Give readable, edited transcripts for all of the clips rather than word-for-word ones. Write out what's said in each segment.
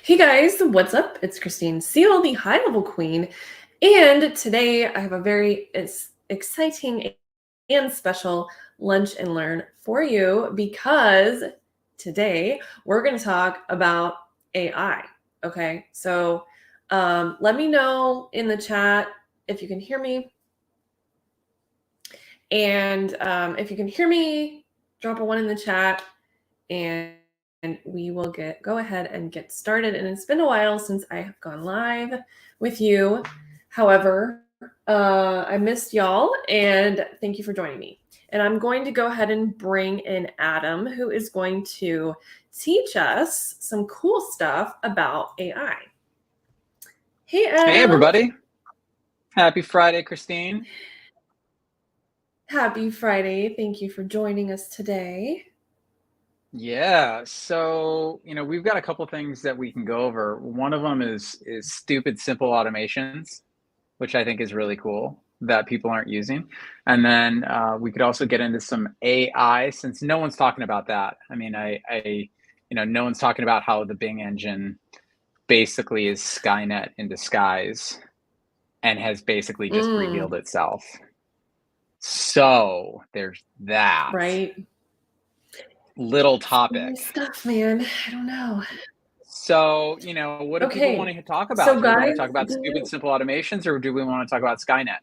Hey guys, what's up? It's Christine Seal, the High Level Queen, and today I have a very exciting and special lunch and learn for you because today we're going to talk about AI. Okay, so let me know in the chat if you can hear me, and if you can hear me, drop a 1 in the chat, and we will go ahead and get started. And it's been a while since I have gone live with you. However, I missed y'all, and thank you for joining me. And I'm going to go ahead and bring in Adam, who is going to teach us some cool stuff about AI. Hey, Adam. Hey, everybody. Happy Friday, Christine. Happy Friday. Thank you for joining us today. Yeah, so, we've got a couple things that we can go over. One of them is stupid, simple automations, which I think is really cool that people aren't using. And then we could also get into some AI, since no one's talking about that. I mean, no one's talking about how the Bing engine basically is Skynet in disguise and has basically just revealed itself. So there's that. Right. Little topic. Stuff, man. I don't know. So, what do people want to talk about? So do we guys, want to talk about stupid, simple automations, or do we want to talk about Skynet?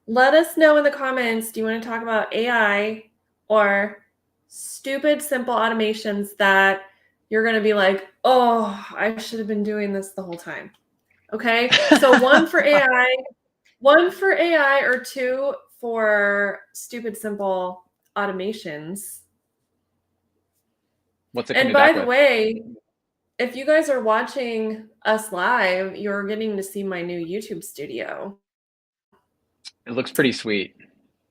Let us know in the comments. Do you want to talk about AI or stupid, simple automations that you're going to be like, oh, I should have been doing this the whole time? Okay. So one for AI, or two for stupid, simple automations. What's it? And by the way, if you guys are watching us live, you're getting to see my new YouTube studio. It looks pretty sweet.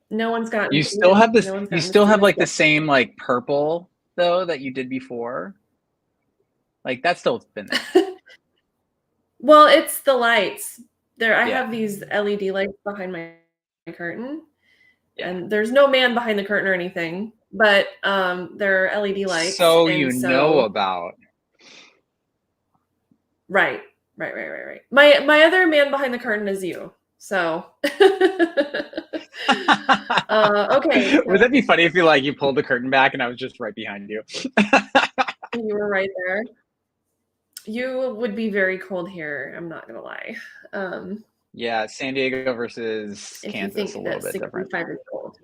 No one's gotten. You still have this. You still have like the same like purple though that you did before. Like that's still been there. Well, it's the lights. I have these LED lights behind my curtain, and there's no man behind the curtain or anything, but there are LED lights. So know about. Right. My other man behind the curtain is you. So. Okay. Would that be funny if you pulled the curtain back and I was just right behind you? You were right there. You would be very cold here. I'm not gonna lie. Yeah, San Diego versus Kansas, a little bit different. Is cold.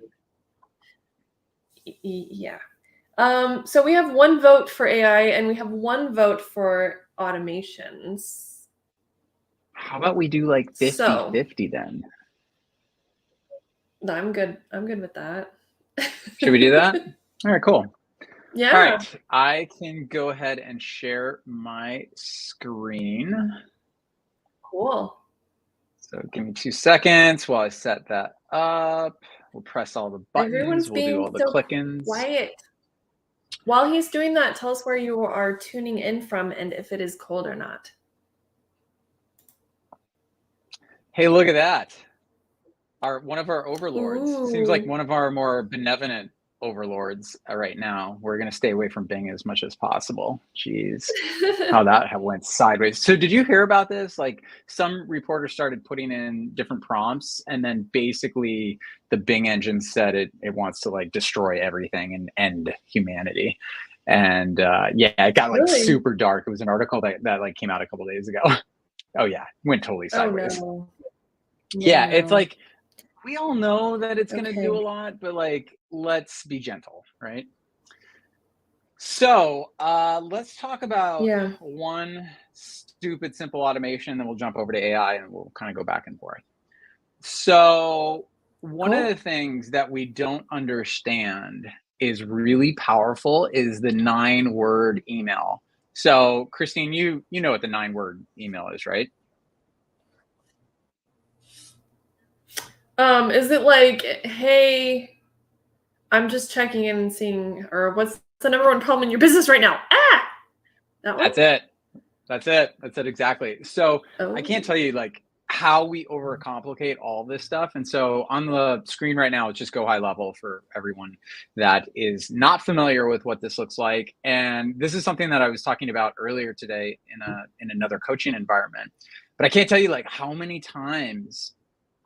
Yeah. So we have 1 vote for AI and we have 1 vote for automations. How about we do like 50-50 then? No, I'm good. I'm good with that. Should we do that? All right, cool. Yeah. All right, I can go ahead and share my screen. Cool. So give me 2 seconds while I set that up. We'll press all the buttons. We'll do all the click-ins. Quiet. While he's doing that, tell us where you are tuning in from and if it is cold or not. Hey, look at that. One of our overlords. Ooh. Seems like one of our more benevolent overlords right now. We're going to stay away from Bing as much as possible. Jeez, how that went sideways. So did you hear about this? Like some reporters started putting in different prompts and then basically the Bing engine said it wants to like destroy everything and end humanity. And it got like super dark. It was an article that like came out a couple days ago. Oh yeah, went totally sideways. Oh, no. Yeah, it's like, we all know that it's going to do a lot, but like, let's be gentle, right? So let's talk about one stupid, simple automation, then we'll jump over to AI and we'll kind of go back and forth. So one of the things that we don't understand is really powerful is the 9-word email. So Christine, you know what the 9-word email is, right? Is it like, hey, I'm just checking in and seeing, or what's the number 1 problem in your business right now? That one? That's it exactly. So I can't tell you like how we overcomplicate all this stuff. And so on the screen right now, let's just go high level for everyone that is not familiar with what this looks like. And this is something that I was talking about earlier today in another coaching environment. But I can't tell you like how many times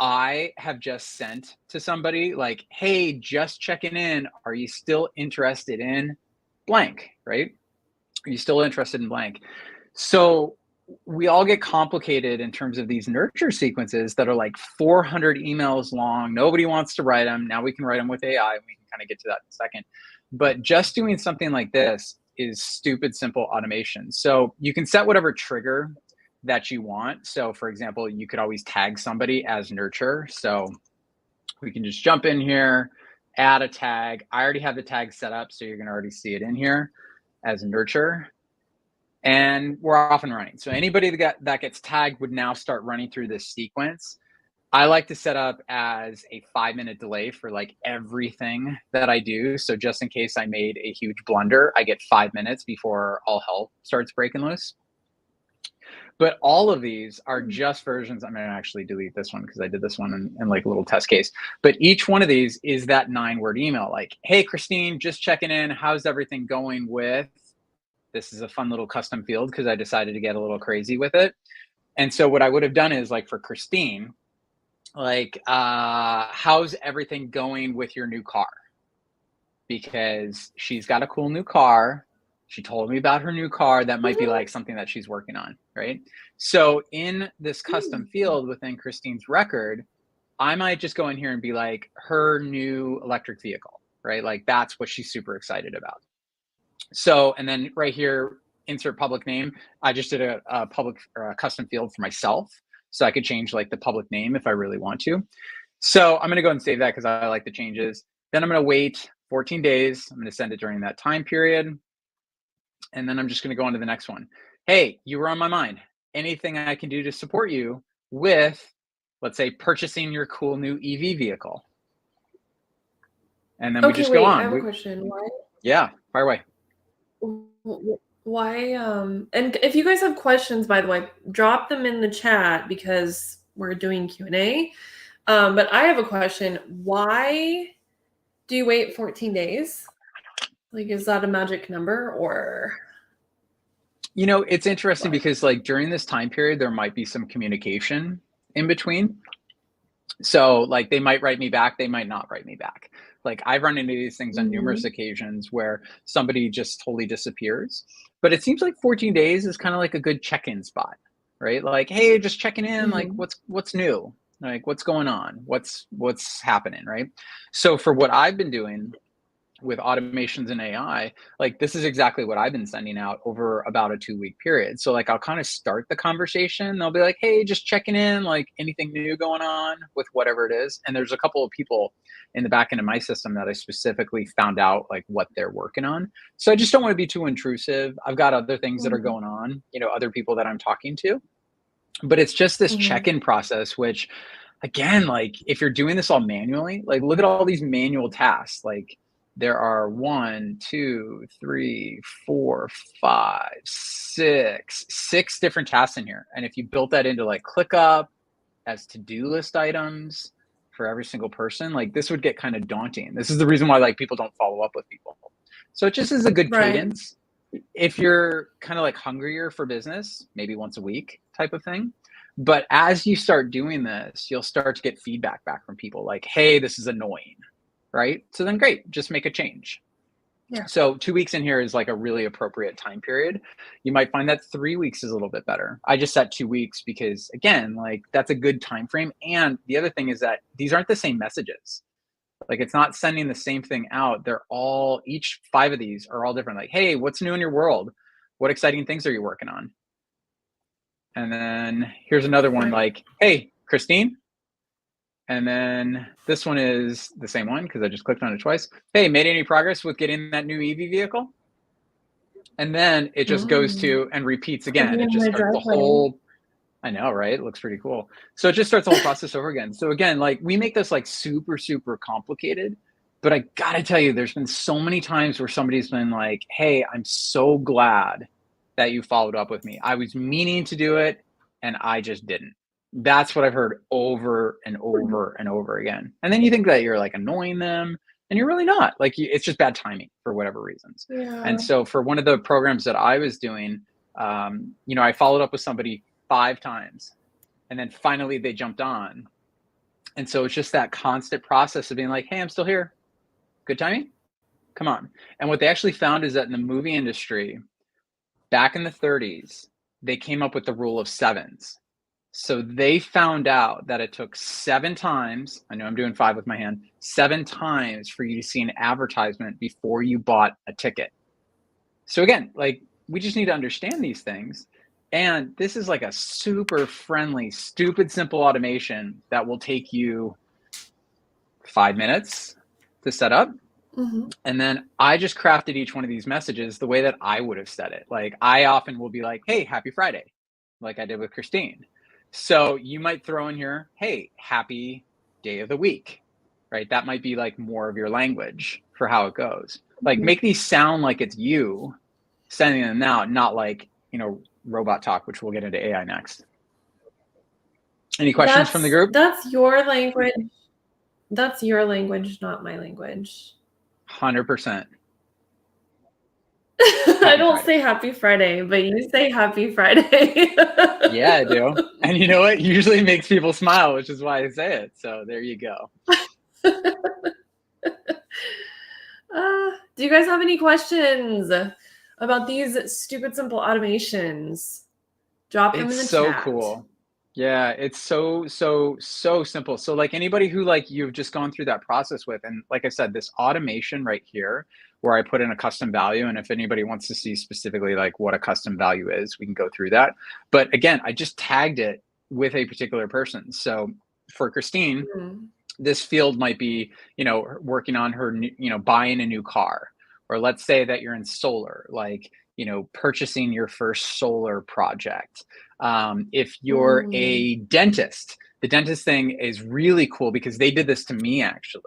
I have just sent to somebody like, hey, just checking in. Are you still interested in blank, right? Are you still interested in blank? So we all get complicated in terms of these nurture sequences that are like 400 emails long. Nobody wants to write them. Now we can write them with AI. We can kind of get to that in a second. But just doing something like this is stupid simple automation. So you can set whatever trigger that you want. So for example, you could always tag somebody as nurture. So we can just jump in here, add a tag. I already have the tag set up, so you're going to already see it in here as nurture. And we're off and running. So anybody that gets tagged would now start running through this sequence. I like to set up as a 5-minute delay for like everything that I do. So just in case I made a huge blunder, I get 5 minutes before all hell starts breaking loose. But all of these are just versions. I'm going to actually delete this one because I did this one in like a little test case. But each one of these is that 9-word email like, hey, Christine, just checking in. How's everything going with? This is a fun little custom field because I decided to get a little crazy with it. And so what I would have done is like for Christine, like, how's everything going with your new car? Because she's got a cool new car. She told me about her new car. That might be like something that she's working on, right? So in this custom field within Christine's record, I might just go in here and be like her new electric vehicle, right? Like that's what she's super excited about. So, and then right here, insert public name. I just did a public or a custom field for myself. So I could change like the public name if I really want to. So I'm going to go and save that because I like the changes. Then I'm going to wait 14 days. I'm going to send it during that time period. And then I'm just going to go on to the next one. Hey, you were on my mind. Anything I can do to support you with, let's say, purchasing your cool new EV vehicle. And then we just go on. I have a question. Why? Yeah, fire away. Why and if you guys have questions, by the way, drop them in the chat because we're doing Q&A. But I have a question. Why do you wait 14 days? Like, is that a magic number or? You know, it's interesting because like during this time period, there might be some communication in between. So like they might write me back, they might not write me back. Like I've run into these things on numerous occasions where somebody just totally disappears. But it seems like 14 days is kind of like a good check-in spot, right? Like, hey, just checking in, like what's new? Like what's going on? What's happening, right? So for what I've been doing with automations and AI, like this is exactly what I've been sending out over about a 2-week period. So like I'll kind of start the conversation. They'll be like, hey, just checking in, like anything new going on with whatever it is. And there's a couple of people in the back end of my system that I specifically found out like what they're working on. So I just don't want to be too intrusive. I've got other things that are going on, you know, other people that I'm talking to. But it's just this check-in process, which again, like if you're doing this all manually, like look at all these manual tasks, like there are 1, 2, 3, 4, 5, 6 different tasks in here. And if you built that into like ClickUp as to-do list items for every single person, like this would get kind of daunting. This is the reason why like people don't follow up with people. So it just is a good cadence. If you're kind of like hungrier for business, maybe once a week type of thing. But as you start doing this, you'll start to get feedback back from people like, hey, this is annoying. Right? So then great, just make a change. Yeah. So 2 weeks in here is like a really appropriate time period. You might find that 3 weeks is a little bit better. I just set 2 weeks because again, like that's a good time frame. And the other thing is that these aren't the same messages. Like it's not sending the same thing out. They're all, each 5 of these are all different. Like, hey, what's new in your world? What exciting things are you working on? And then here's another one like, hey, Christine. And then this one is the same one because I just clicked on it twice. Hey, made any progress with getting that new EV vehicle? And then it just goes to and repeats again. It just starts the whole, I know, right? It looks pretty cool. So it just starts the whole process over again. So again, like we make this like super, super complicated, but I gotta tell you, there's been so many times where somebody's been like, hey, I'm so glad that you followed up with me. I was meaning to do it and I just didn't. That's what I've heard over and over and over again. And then you think that you're like annoying them, and you're really not. Like it's just bad timing for whatever reasons. Yeah. And so for one of the programs that I was doing, I followed up with somebody 5 times, and then finally they jumped on. And so it's just that constant process of being like, hey, I'm still here. Good timing. Come on. And what they actually found is that in the movie industry, back in the 30s, they came up with the rule of sevens. So they found out that it took 7 times, I know I'm doing 5 with my hand, 7 times for you to see an advertisement before you bought a ticket. So again, like we just need to understand these things. And this is like a super friendly, stupid, simple automation that will take you 5 minutes to set up. Mm-hmm. And then I just crafted each one of these messages the way that I would have said it. Like I often will be like, hey, happy Friday, like I did with Christine. So you might throw in here, hey, happy day of the week, right? That might be like more of your language for how it goes. Like make these sound like it's you sending them out, not like, robot talk, which we'll get into AI next. Any questions from the group? That's your language. That's your language, not my language. 100%. I don't say happy Friday, but you say happy Friday. Yeah, I do. And you know what? Usually makes people smile, which is why I say it. So there you go. Do you guys have any questions about these stupid, simple automations? Drop them in the chat. It's so cool. Yeah, it's so simple. So like anybody who like you've just gone through that process with, and like I said, this automation right here, where I put in a custom value, and if anybody wants to see specifically like what a custom value is, we can go through that. But again, I just tagged it with a particular person. So for Christine, this field might be, working on her, buying a new car, or let's say that you're in solar, like, purchasing your first solar project. If you're a dentist, the dentist thing is really cool because they did this to me actually.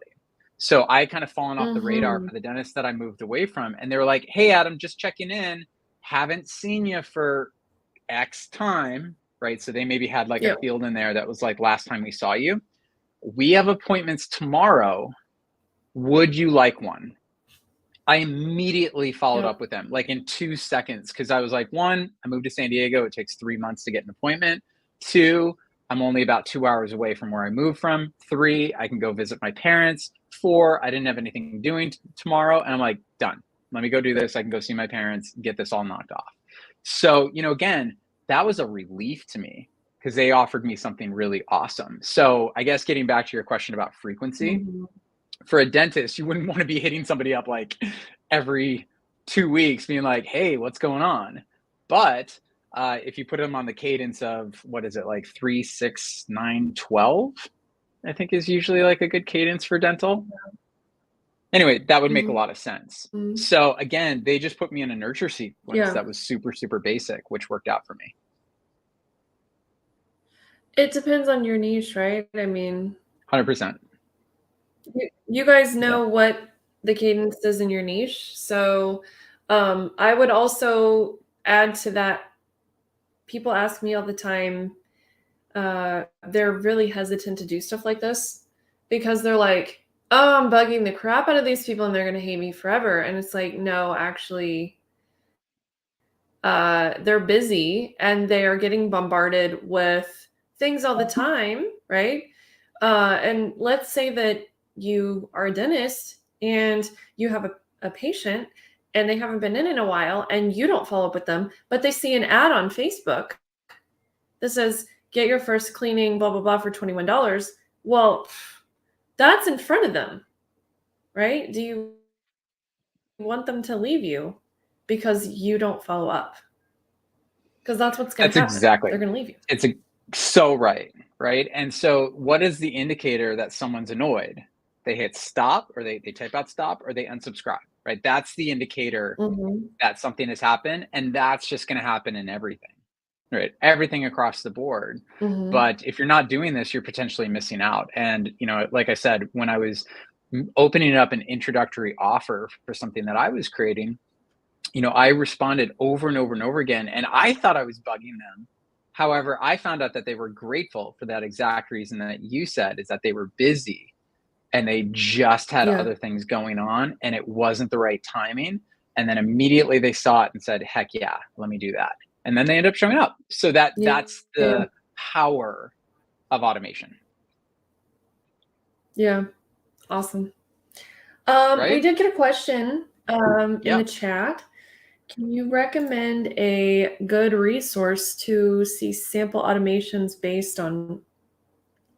So I kind of fallen off the radar for the dentist that I moved away from. And they were like, hey, Adam, just checking in. Haven't seen you for X time, right? So they maybe had like a field in there that was like last time we saw you. We have appointments tomorrow. Would you like one? I immediately followed up with them like in 2 seconds because I was like, 1, I moved to San Diego. It takes 3 months to get an appointment. 2, I'm only about 2 hours away from where I moved from. 3, I can go visit my parents. 4, I didn't have anything doing tomorrow. And I'm like, done. Let me go do this. I can go see my parents, get this all knocked off. So, again, that was a relief to me because they offered me something really awesome. So I guess getting back to your question about frequency, for a dentist, you wouldn't want to be hitting somebody up like every 2 weeks being like, hey, what's going on? But if you put them on the cadence of, what is it, like 3, 6, 9, 12, I think is usually like a good cadence for dental. Anyway, that would make a lot of sense. So again, they just put me in a nurture sequence that was super, super basic, which worked out for me. It depends on your niche, right? I mean, 100%. You guys know what the cadence is in your niche. So I would also add to that. People ask me all the time, they're really hesitant to do stuff like this because they're like, oh, I'm bugging the crap out of these people and they're going to hate me forever. And it's like, no, actually, they're busy and they are getting bombarded with things all the time, right? And let's say that you are a dentist and you have a patient and they haven't been in a while and you don't follow up with them, but they see an ad on Facebook that says, get your first cleaning, blah, blah, blah, for $21. Well, that's in front of them, right? Do you want them to leave you because you don't follow up? Because that's what's going to happen. Exactly. They're going to leave you. It's so right. And so what is the indicator that someone's annoyed? They hit stop, or they type out stop, or they unsubscribe, right? That's the indicator that something has happened. And that's just going to happen in everything, right? Everything across the board. But if you're not doing this, you're potentially missing out. And, like I said, when I was opening up an introductory offer for something that I was creating, I responded over and over and over again. And I thought I was bugging them. However, I found out that they were grateful for that exact reason that you said, is that they were busy and they just had Yeah. other things going on and it wasn't the right timing. And then immediately they saw it and said, heck yeah, let me do that. And then they end up showing up. So Yeah. that's the power of automation. Yeah. Awesome. We Right? did get a question in Yeah. the chat. Can you recommend a good resource to see sample automations based on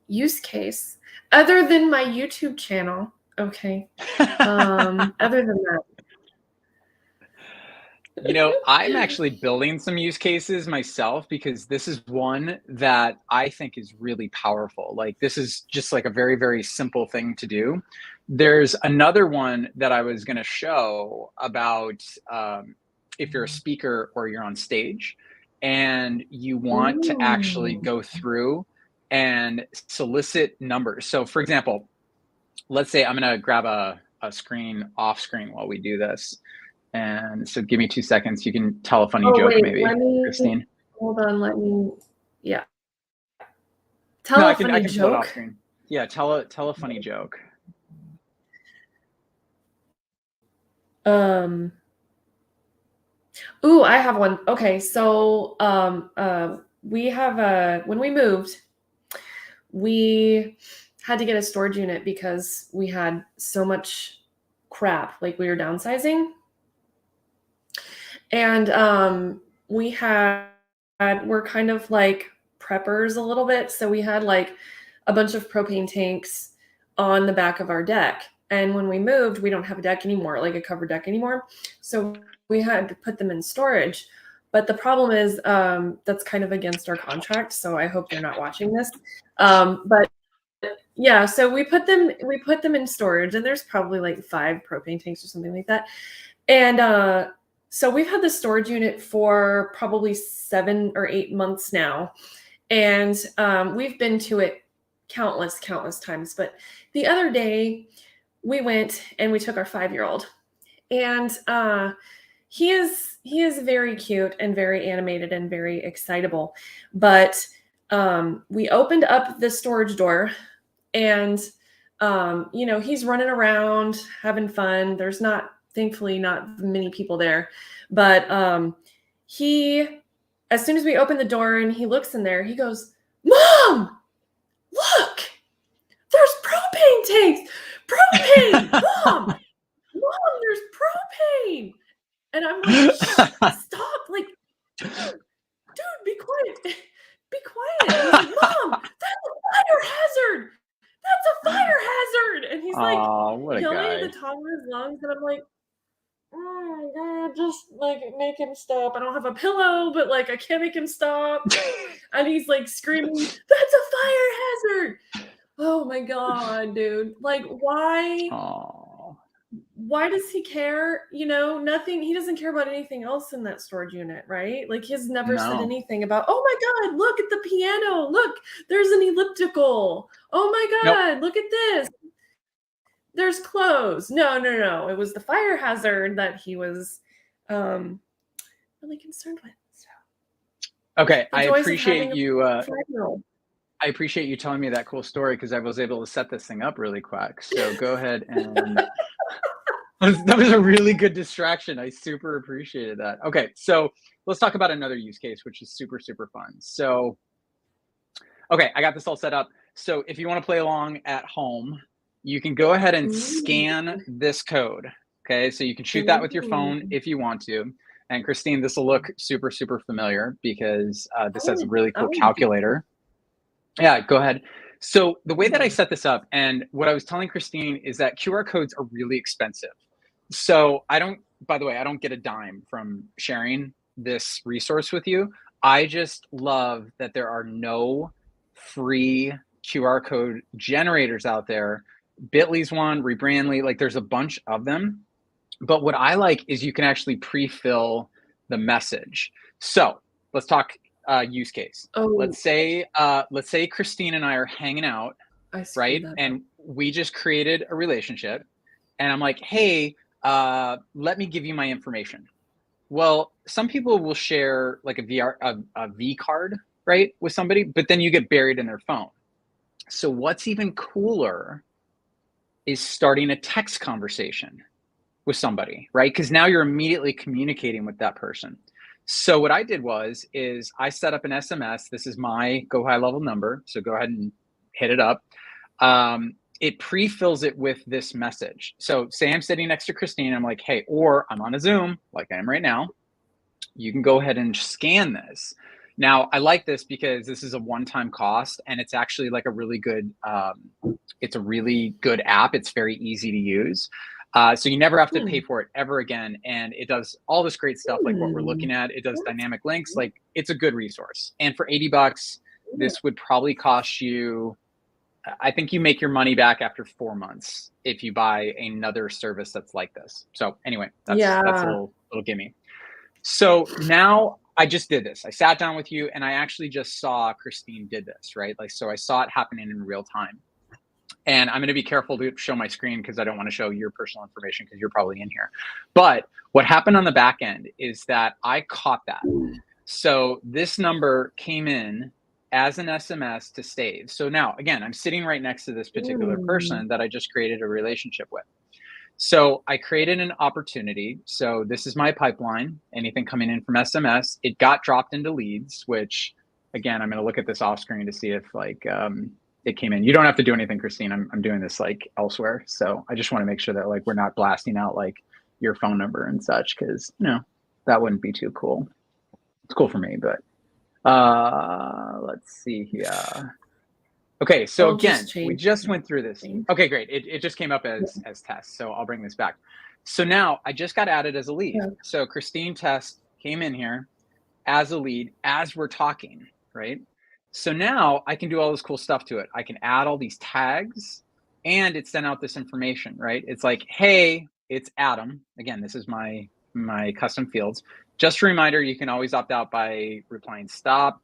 use case other than my YouTube channel? Okay. Other than that. I'm actually building some use cases myself because this is one that I think is really powerful. Like, this is just like a very, very simple thing to do. There's another one that I was going to show about if you're a speaker or you're on stage and you want to actually Ooh. go through and solicit numbers. So, for example, let's say I'm going to grab a screen off screen while we do this. And so give me 2 seconds. You can tell a funny Oh joke wait, maybe, Christine. hold on, yeah. No, Tell a I funny can pull it off joke. screen. Yeah, tell a funny joke. Um Ooh, I have one. Okay, so we have when we moved, we had to get a storage unit because we had so much crap, like we were downsizing. And we're kind of like preppers a little bit, so we had like a bunch of propane tanks on the back of our deck. And when we moved, we don't have a deck anymore, like a covered deck anymore. So we had to put them in storage. But the problem is that's kind of against our contract. So I hope they're not watching this. But yeah, so we put them in storage, and there's probably like 5 propane tanks or something like that. And so we've had the storage unit for probably 7 or 8 months now. And we've been to it countless times. But the other day we went and we took our 5-year-old, and he is very cute and very animated and very excitable. But we opened up the storage door, and he's running around having fun. There's thankfully not many people there, but he, as soon as we open the door and he looks in there, he goes, "Mom, look, there's propane tanks, propane, mom, there's propane." And I'm like, "Shh, stop, like, dude, be quiet, be quiet." And he's like, "Mom, that's a fire hazard, that's a fire hazard." And he's like Oh, what a yelling at guy. the top of his lungs, and I'm like, "Oh God, just like make him stop. I don't have a pillow, but like I can't make him stop." And he's like screaming, "That's a fire hazard." Oh my God, dude. Like, Oh, why does he care? Nothing. He doesn't care about anything else in that storage unit, right? Like, he's never said no. anything about, "Oh my God, look at the piano. Look, there's an elliptical. Oh my Nope. God, look at this. There's clothes." No. It was the fire hazard that he was really concerned with. So Okay, the joys of having a 5-year-old. I appreciate you telling me that cool story because I was able to set this thing up really quick. So go ahead and that was a really good distraction. I super appreciated that. Okay, so let's talk about another use case, which is super, super fun. So, okay, I got this all set up. So if you want to play along at home, you can go ahead and scan Ooh. this code. Okay, so you can shoot that with your phone if you want to. And Christine, this will look super, super familiar because this has a really cool Oh, calculator. Yeah, go ahead. So the way that I set this up, and what I was telling Christine is that QR codes are really expensive. So by the way, I don't get a dime from sharing this resource with you. I just love that there are no free QR code generators out there. Bitly's one, Rebrandly, like there's a bunch of them. But what I like is you can actually pre-fill the message. So let's talk use case. oh, Let's say Christine and I are hanging out, I screwed right? that up. And we just created a relationship, and I'm like, hey, let me give you my information. Well, some people will share like a V card, right, with somebody, but then you get buried in their phone. So what's even cooler is starting a text conversation with somebody, right? Because now you're immediately communicating with that person. So what I did is I set up an SMS. This is my Go High Level number. So go ahead and hit it up. It pre-fills it with this message. So say I'm sitting next to Christine. I'm like, hey, or I'm on a Zoom like I am right now. You can go ahead and scan this. Now, I like this because this is a one-time cost, and it's actually like a really good, it's a really good app. It's very easy to use. So you never have to pay for it ever again. And it does all this great stuff like what we're looking at. It does dynamic links. Like, it's a good resource. And for $80, this would probably cost you, I think you make your money back after 4 months if you buy another service that's like this. So anyway, that's a little gimme. So now I just did this. I sat down with you and I actually just saw Christine did this, right? Like, so I saw it happening in real time. And I'm going to be careful to show my screen because I don't want to show your personal information because you're probably in here. But what happened on the back end is that I caught that. So this number came in as an SMS to Stave. So now, again, I'm sitting right next to this particular person that I just created a relationship with. So I created an opportunity. So this is my pipeline, anything coming in from SMS. It got dropped into leads, which, again, I'm going to look at this off screen to see if like it came in. You don't have to do anything, Christine. I'm doing this like elsewhere. So I just want to make sure that like we're not blasting out like your phone number and such, because, you know, that wouldn't be too cool. It's cool for me, but let's see here. Okay, so again, we just went through this. Okay, great. It just came up as test, so I'll bring this back. So now I just got added as a lead. So Christine Test came in here as a lead as we're talking, right? So now I can do all this cool stuff to it. I can add all these tags, and it sent out this information, right? It's like, hey, it's Adam. Again, this is my custom fields. Just a reminder, you can always opt out by replying stop.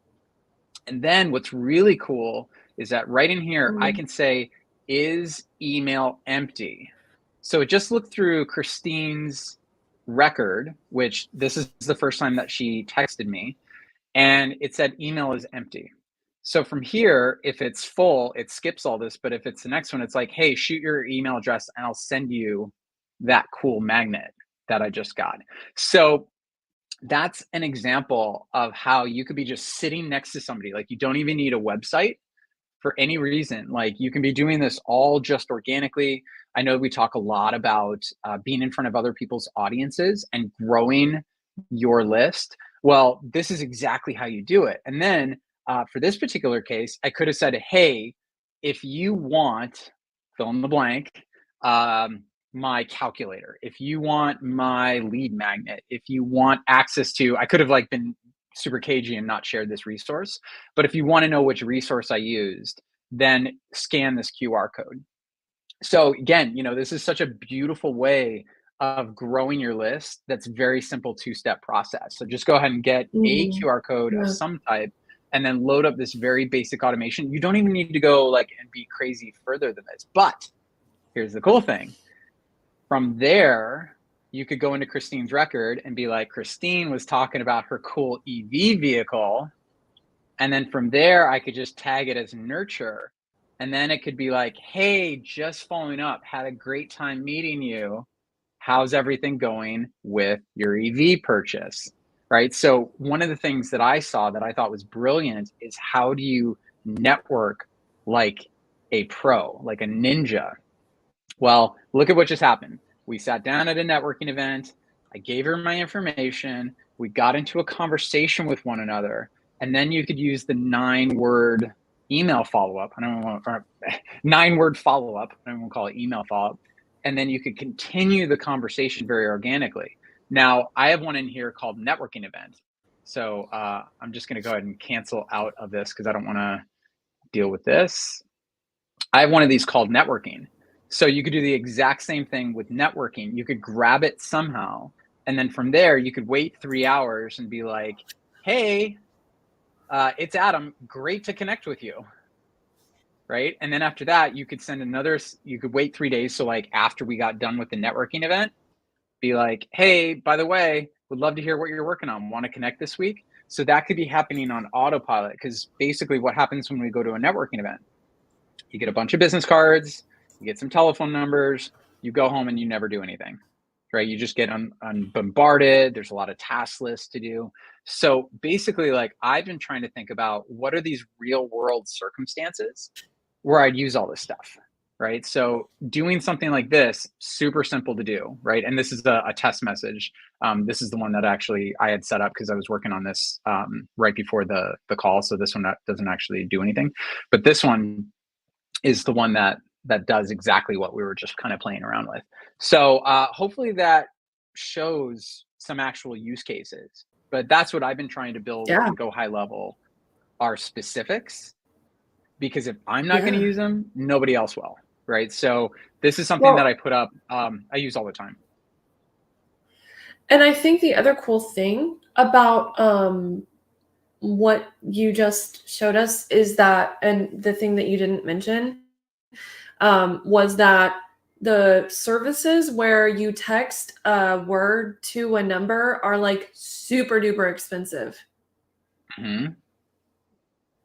And then what's really cool is that right in here, I can say, is email empty? So it just looked through Christine's record, which this is the first time that she texted me, and it said email is empty. So from here, if it's full, it skips all this. But if it's the next one, it's like, hey, shoot your email address and I'll send you that cool magnet that I just got. So that's an example of how you could be just sitting next to somebody. Like, you don't even need a website for any reason. Like, you can be doing this all just organically. I know we talk a lot about being in front of other people's audiences and growing your list. Well, this is exactly how you do it. And then for this particular case, I could have said, hey, if you want, fill in the blank, my calculator, if you want my lead magnet, if you want access to, I could have like been super cagey and not shared this resource, but if you want to know which resource I used, then scan this QR code. So again, you know, this is such a beautiful way of growing your list. That's very simple two-step process. So just go ahead and get a QR code of some type and then load up this very basic automation. You don't even need to go like and be crazy further than this, but here's the cool thing. From there, you could go into Christine's record and be like, Christine was talking about her cool EV vehicle. And then from there, I could just tag it as nurture. And then it could be like, hey, just following up, had a great time meeting you. How's everything going with your EV purchase, right? So one of the things that I saw that I thought was brilliant is, how do you network like a pro, like a ninja? Well, look at what just happened. We sat down at a networking event. I gave her my information. We got into a conversation with one another. And then you could use the 9-word email follow-up. I don't want 9-word follow-up. I don't want to call it email follow-up. And then you could continue the conversation very organically. Now, I have one in here called networking event. So I'm just going to go ahead and cancel out of this because I don't want to deal with this. I have one of these called networking. So you could do the exact same thing with networking. You could grab it somehow. And then from there, you could wait 3 hours and be like, hey, it's Adam. Great to connect with you. Right. And then after that, you could send another, you could wait 3 days. So like after we got done with the networking event, be like, hey, by the way, would love to hear what you're working on. Want to connect this week? So that could be happening on autopilot, because basically what happens when we go to a networking event, you get a bunch of business cards, you get some telephone numbers, you go home and you never do anything, right? You just get bombarded. There's a lot of task lists to do. So basically, like, I've been trying to think about what are these real world circumstances where I'd use all this stuff, right? So doing something like this, super simple to do, right? And this is a test message. This is the one that actually I had set up because I was working on this right before the call. So this one doesn't actually do anything, but this one is the one that does exactly what we were just kind of playing around with. So hopefully that shows some actual use cases. But that's what I've been trying to build Yeah. and go high level, are specifics, because if I'm not going to Yeah. use them, nobody else will, right? So this is something that I put up, I use all the time. And I think the other cool thing about what you just showed us is that, and the thing that you didn't mention was that the services where you text a word to a number are like super duper expensive. Mm-hmm.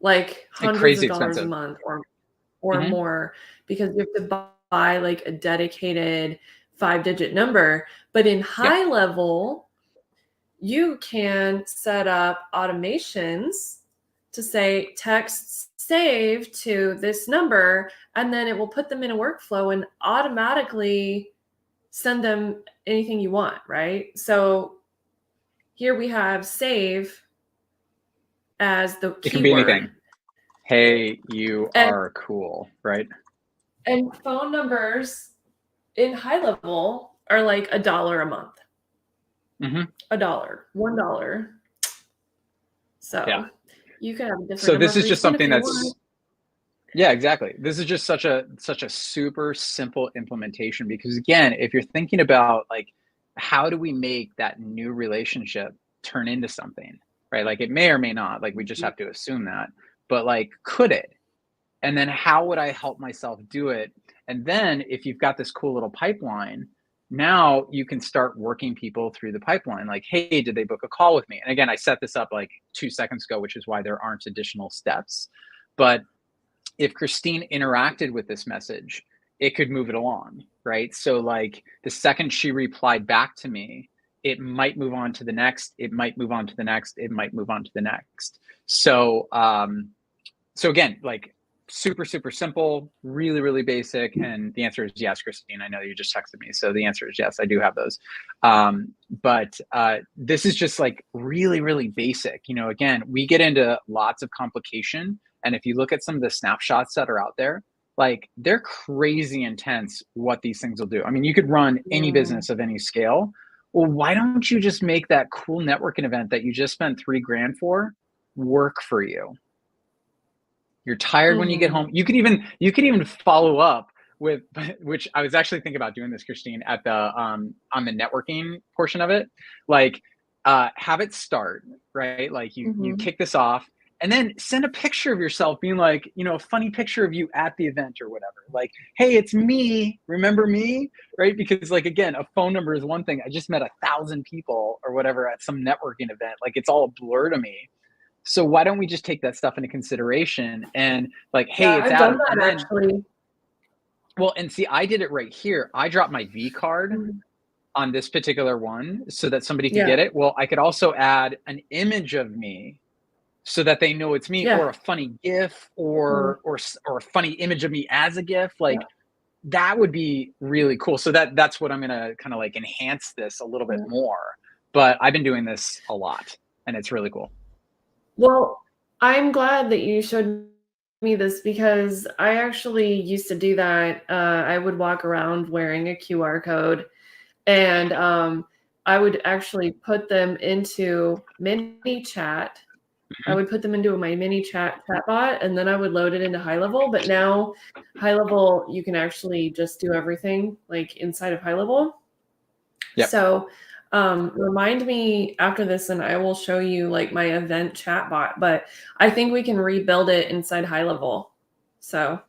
Like hundreds Crazy of dollars a expensive. month or Mm-hmm. more, because you have to buy like a dedicated 5-digit number. But in Yep. high level, you can set up automations to say texts save to this number, and then it will put them in a workflow and automatically send them anything you want, right? So here we have save as the It can be anything. keyword. Hey, you And are cool, right? phone numbers in high level are like $1 a month. Mm-hmm. $1, $1. So Yeah. you can have a different So number this is for each just one if something you want. that's, yeah, exactly. This is just such a super simple implementation, because again, if you're thinking about like, how do we make that new relationship turn into something, right? Like, it may or may not, like, we just have to assume that, but like, could it? And then how would I help myself do it? And then if you've got this cool little pipeline, now you can start working people through the pipeline. Like, hey, did they book a call with me? And again, I set this up like 2 seconds ago, which is why there aren't additional steps. But if Christine interacted with this message, it could move it along, right? So like, the second she replied back to me, it might move on to the next, it might move on to the next, it might move on to the next. So so again, like, super simple, really basic. And the answer is yes, Christine. I know you just texted me, so the answer is yes, I do have those. But this is just like really basic. You know, again, we get into lots of complication, and if you look at some of the snapshots that are out there, like, they're crazy intense what these things will do. I mean, you could run any business of any scale. Well, why don't you just make that cool networking event that you just spent $3,000 for work for you? You're tired when you get home. You could even follow up with, which I was actually thinking about doing this, Christine, at the on the networking portion of it. Like, have it start, right? Like, you kick this off, and then send a picture of yourself being like, you know, a funny picture of you at the event or whatever. Like, hey, it's me. Remember me? Right? Because, like, again, a phone number is one thing. I just met 1,000 people or whatever at some networking event. Like, it's all a blur to me. So why don't we just take that stuff into consideration and like, hey, Yeah, it's I've done Adam. that And then, actually. well, and see, I did it right here. I dropped my V card on this particular one so that somebody could Yeah. get it. Well, I could also add an image of me so that they know it's me, Yeah. or a funny GIF, or a funny image of me as a GIF. Like, that would be really cool. So that's what I'm gonna kind of like enhance this a little bit more. But I've been doing this a lot, and it's really cool. Well, I'm glad that you showed me this, because I actually used to do that. I would walk around wearing a QR code, and I would actually put them into mini chat. I would put them into my mini chat bot, and then I would load it into high level. But now high level, you can actually just do everything like inside of high level. Yep. So remind me after this, and I will show you like my event chatbot. But I think we can rebuild it inside high level. So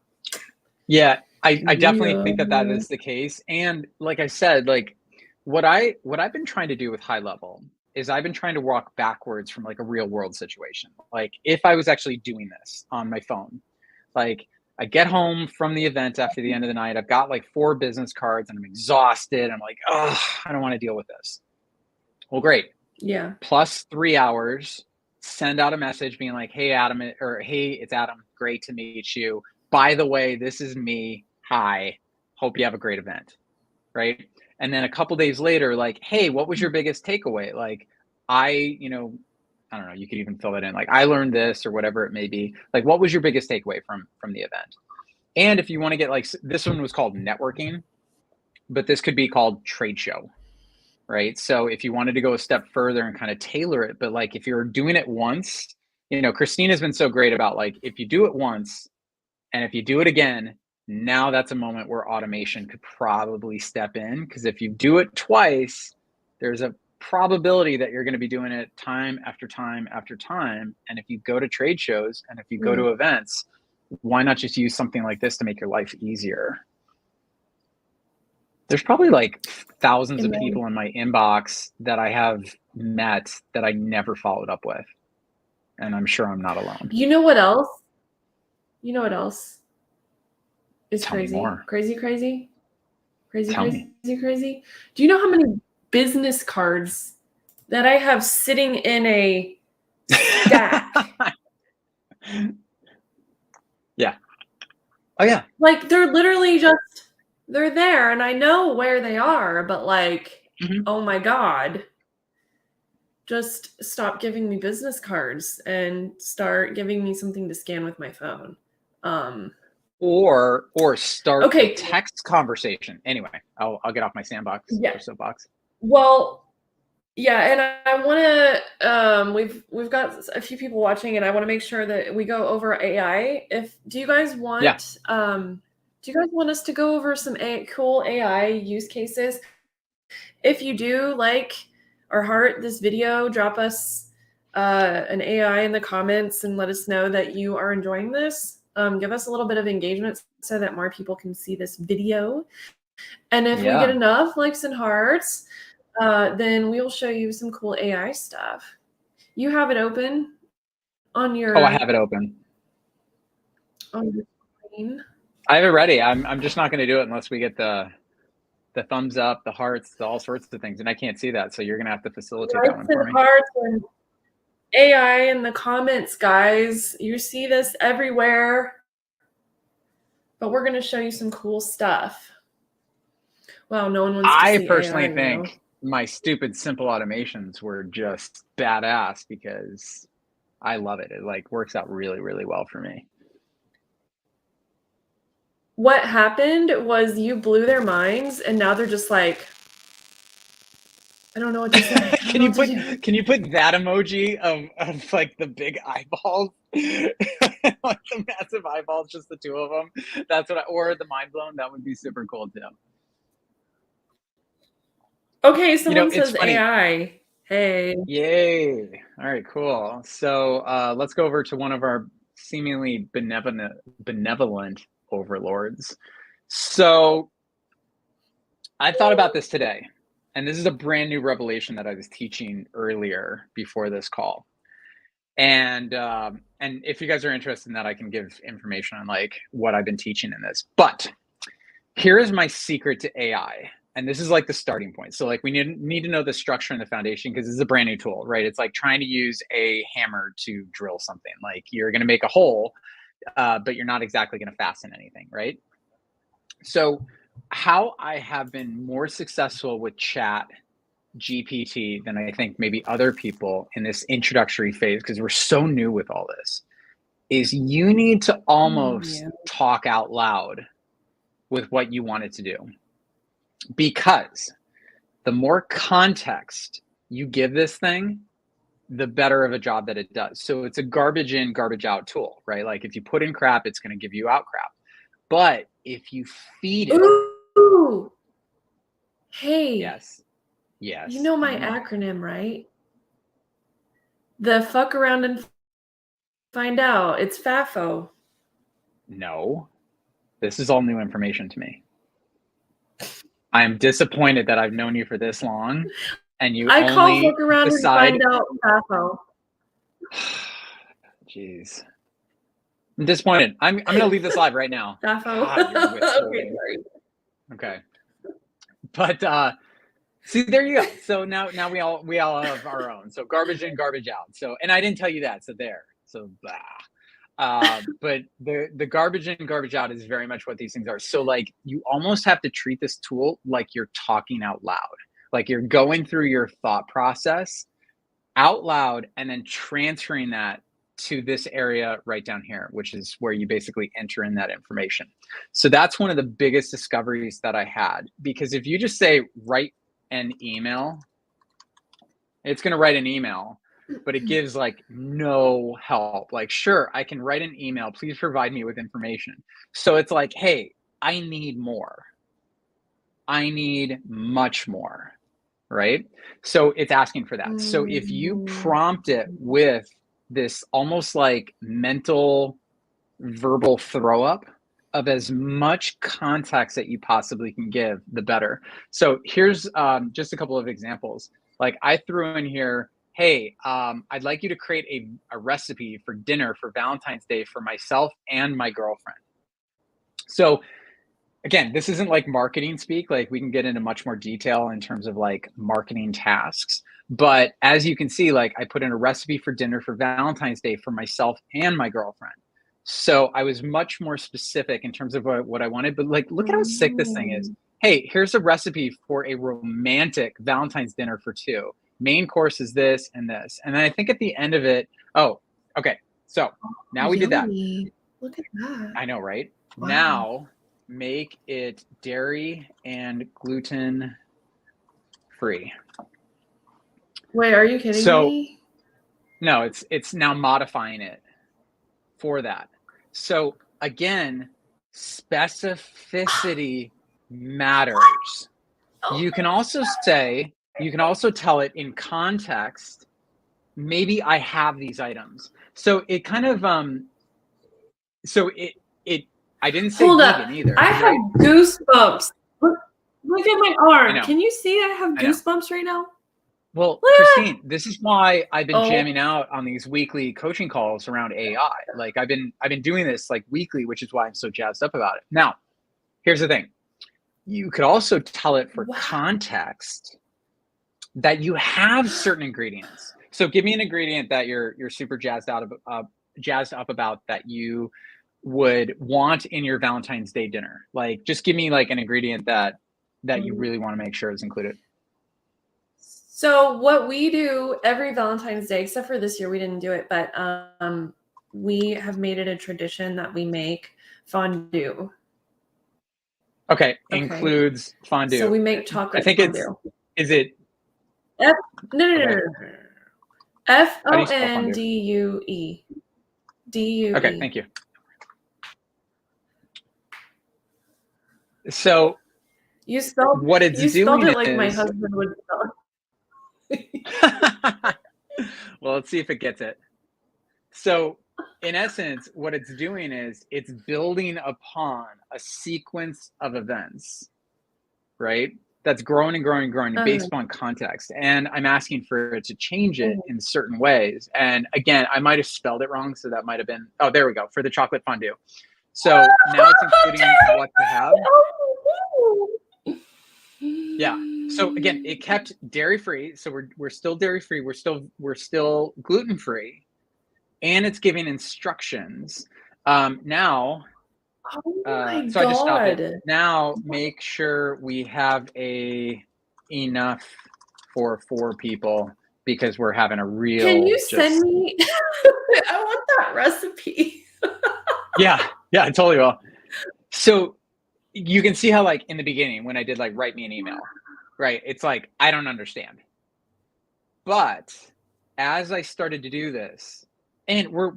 yeah, I definitely think that is the case. And like I said, like, what I've been trying to do with high level is I've been trying to walk backwards from like a real world situation. Like if I was actually doing this on my phone, like I get home from the event after the end of the night, I've got like 4 business cards and I'm exhausted. I'm like, oh, I don't want to deal with this. Well, great. Yeah. Plus 3 hours, send out a message being like, hey, Adam, or hey, it's Adam. Great to meet you. By the way, this is me. Hi. Hope you have a great event. Right. And then a couple days later, like, hey, what was your biggest takeaway? Like, I don't know, you could even fill it in. Like, I learned this or whatever it may be. Like, what was your biggest takeaway from the event? And if you want to get like, this one was called networking, but this could be called trade show. Right. So if you wanted to go a step further and kind of tailor it, but like if you're doing it once, Christine has been so great about like, if you do it once and if you do it again, now that's a moment where automation could probably step in. Because if you do it twice, there's a probability that you're going to be doing it time after time after time. And if you go to trade shows and if you go to events, why not just use something like this to make your life easier? There's probably like thousands of people in my inbox that I have met that I never followed up with. And I'm sure I'm not alone. You know what else? Is Tell me crazy? more. Crazy. Tell me. Do you know how many business cards that I have sitting in a stack? Yeah. Oh yeah. Like they're literally they're there and I know where they are, but like, oh my God, just stop giving me business cards and start giving me something to scan with my phone. Or start Okay. a text conversation. Anyway, I'll get off my sandbox or soapbox. Well, yeah, and I want to we've got a few people watching and I want to make sure that we go over AI. Do you guys want us to go over some cool AI use cases? If you do like or heart this video, drop us an AI in the comments and let us know that you are enjoying this. Give us a little bit of engagement so that more people can see this video. And if we get enough likes and hearts, then we'll show you some cool AI stuff. You have it open on your... Oh, I have it open. On your screen. I have it ready. I'm just not going to do it unless we get the thumbs up, the hearts, all sorts of things. And I can't see that. So you're going to have to facilitate that one for me. Hearts and AI in the comments, guys. You see this everywhere. But we're going to show you some cool stuff. Wow, no one wants to see I personally AI, think my stupid simple automations were just badass because I love it. It like works out really, really well for me. What happened was you blew their minds and now they're just like, I don't know what to say. Can you put that emoji of like the big eyeballs? Like the massive eyeballs, just the two of them. That's what or the mind blown. That would be super cool too. Okay, someone says AI. Hey. Yay. All right, cool. So let's go over to one of our seemingly benevolent overlords. So I thought about this today, and this is a brand new revelation that I was teaching earlier before this call. And if you guys are interested in that, I can give information on like what I've been teaching in this. But here is my secret to AI. And this is like the starting point. So like we need to know the structure and the foundation because this is a brand new tool, right? It's like trying to use a hammer to drill something. Like you're going to make a hole, but you're not exactly going to fasten anything, right? So how I have been more successful with Chat GPT than I think maybe other people in this introductory phase, because we're so new with all this, is you need to almost talk out loud with what you want it to do. Because the more context you give this thing, the better of a job that it does. So it's a garbage in, garbage out tool, right? Like if you put in crap, it's going to give you out crap. But if you feed it... Ooh. Hey. Yes. You know my acronym, right? The fuck around and find out. It's FAFO. No. This is all new information to me. I am disappointed that I've known you for this long and you I call only look around and decide. find out FAFO. Jeez. I'm disappointed. I'm going to leave this live right now. FAFO. God, you're withholding. Okay, sorry. Okay. But see, there you go. So now we all have our own. So garbage in, garbage out. So, and I didn't tell you that. So there. So but the garbage in, garbage out is very much what these things are. So like you almost have to treat this tool like you're talking out loud. Like you're going through your thought process out loud and then transferring that to this area right down here, which is where you basically enter in that information. So that's one of the biggest discoveries that I had, because if you just say write an email, it's going to write an email, but it gives like no help. Like, sure, I can write an email, please provide me with information. So it's like, hey, I need more. I need much more, right? So it's asking for that. So if you prompt it with this almost like mental verbal throw up of as much context that you possibly can give, the better. So here's just a couple of examples. Like I threw in here, hey, I'd like you to create a recipe for dinner for Valentine's Day for myself and my girlfriend. So again, this isn't like marketing speak. Like we can get into much more detail in terms of like marketing tasks. But as you can see, like I put in a recipe for dinner for Valentine's Day for myself and my girlfriend. So I was much more specific in terms of what I wanted. But like, look at how sick this thing is. Hey, here's a recipe for a romantic Valentine's dinner for two. Main course is this and this. And then I think at the end of it, oh, okay. So now we did that. Look at that. I know, right? Wow. Now make it dairy and gluten free. Wait, are you kidding me? No, it's now modifying it for that. So again, specificity matters. You can also tell it in context, maybe I have these items. So it kind of I didn't say vegan either. I have goosebumps. Look at my arm. Can you see I have goosebumps right now? Well, Christine, this is why I've been jamming out on these weekly coaching calls around AI. Like I've been doing this like weekly, which is why I'm so jazzed up about it. Now, here's the thing. You could also tell it for context that you have certain ingredients. So give me an ingredient that you're super jazzed up about that you would want in your Valentine's Day dinner. Like just give me like an ingredient that you really want to make sure is included. So what we do every Valentine's Day, except for this year, we didn't do it, but we have made it a tradition that we make fondue. Okay. Includes fondue. So we make chocolate fondue. Is it? No. FONDUE. DUE. Okay, thank you. So you spelled what it's doing spelled it like my husband would spell it. Well, let's see if it gets it. So in essence, what it's doing is it's building upon a sequence of events, right? That's growing and growing and growing based upon context. And I'm asking for it to change it in certain ways. And again, I might have spelled it wrong. So that might have been, oh, there we go, for the chocolate fondue. So now it's including what to have. Yeah. So again, it kept dairy free. So we're still dairy free. We're still gluten free, and it's giving instructions. Now, oh my so God. I just stopped it. Now make sure we have enough for 4 people because we're having a real. Can you send me? I want that recipe. Yeah, I totally will. So you can see how like in the beginning when I did like write me an email, right? It's like, I don't understand. But as I started to do this, and we're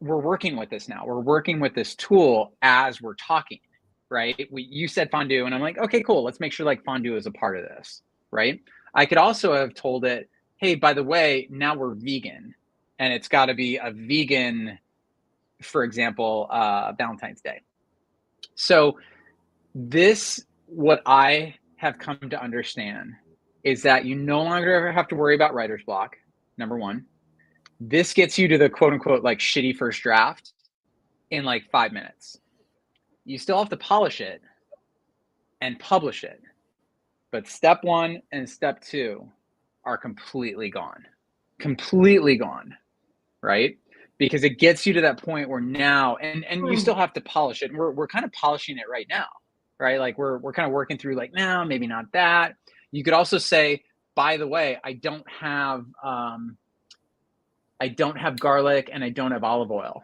working with this now. We're working with this tool as we're talking, right? You said fondue and I'm like, okay, cool. Let's make sure like fondue is a part of this, right? I could also have told it, hey, by the way, now we're vegan and it's got to be a vegan, for example, Valentine's Day. So what I have come to understand is that you no longer ever have to worry about writer's block, number one. This gets you to the quote unquote like shitty first draft in like 5 minutes. You still have to polish it and publish it. But step 1 and step 2 are completely gone. Completely gone, right? Because it gets you to that point where now, and you still have to polish it. And we're kind of polishing it right now, right? Like we're kind of working through like, now, maybe not that. You could also say, by the way, I don't have garlic and I don't have olive oil,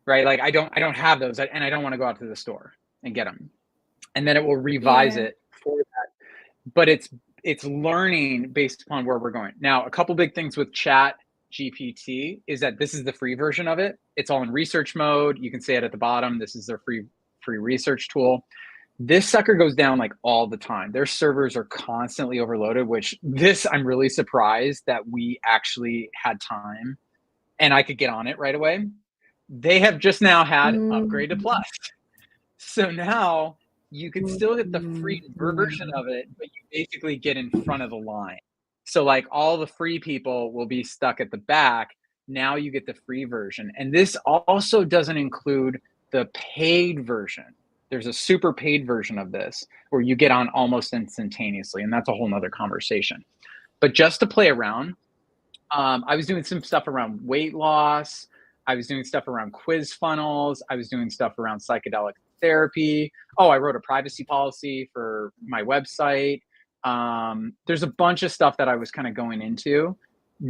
right? Like I don't have those, and I don't want to go out to the store and get them. And then it will revise it for that. But it's learning based upon where we're going. Now, a couple big things with Chat GPT is that this is the free version of it. It's all in research mode. You can see it at the bottom. This is their free research tool. This sucker goes down like all the time. Their servers are constantly overloaded, which I'm really surprised that we actually had time and I could get on it right away. They have just now had upgrade to Plus. So now you can still get the free version of it, but you basically get in front of the line. So like all the free people will be stuck at the back. Now you get the free version. And this also doesn't include the paid version. There's a super paid version of this where you get on almost instantaneously. And that's a whole nother conversation. But just to play around, I was doing some stuff around weight loss. I was doing stuff around quiz funnels. I was doing stuff around psychedelic therapy. Oh, I wrote a privacy policy for my website. There's a bunch of stuff that I was kind of going into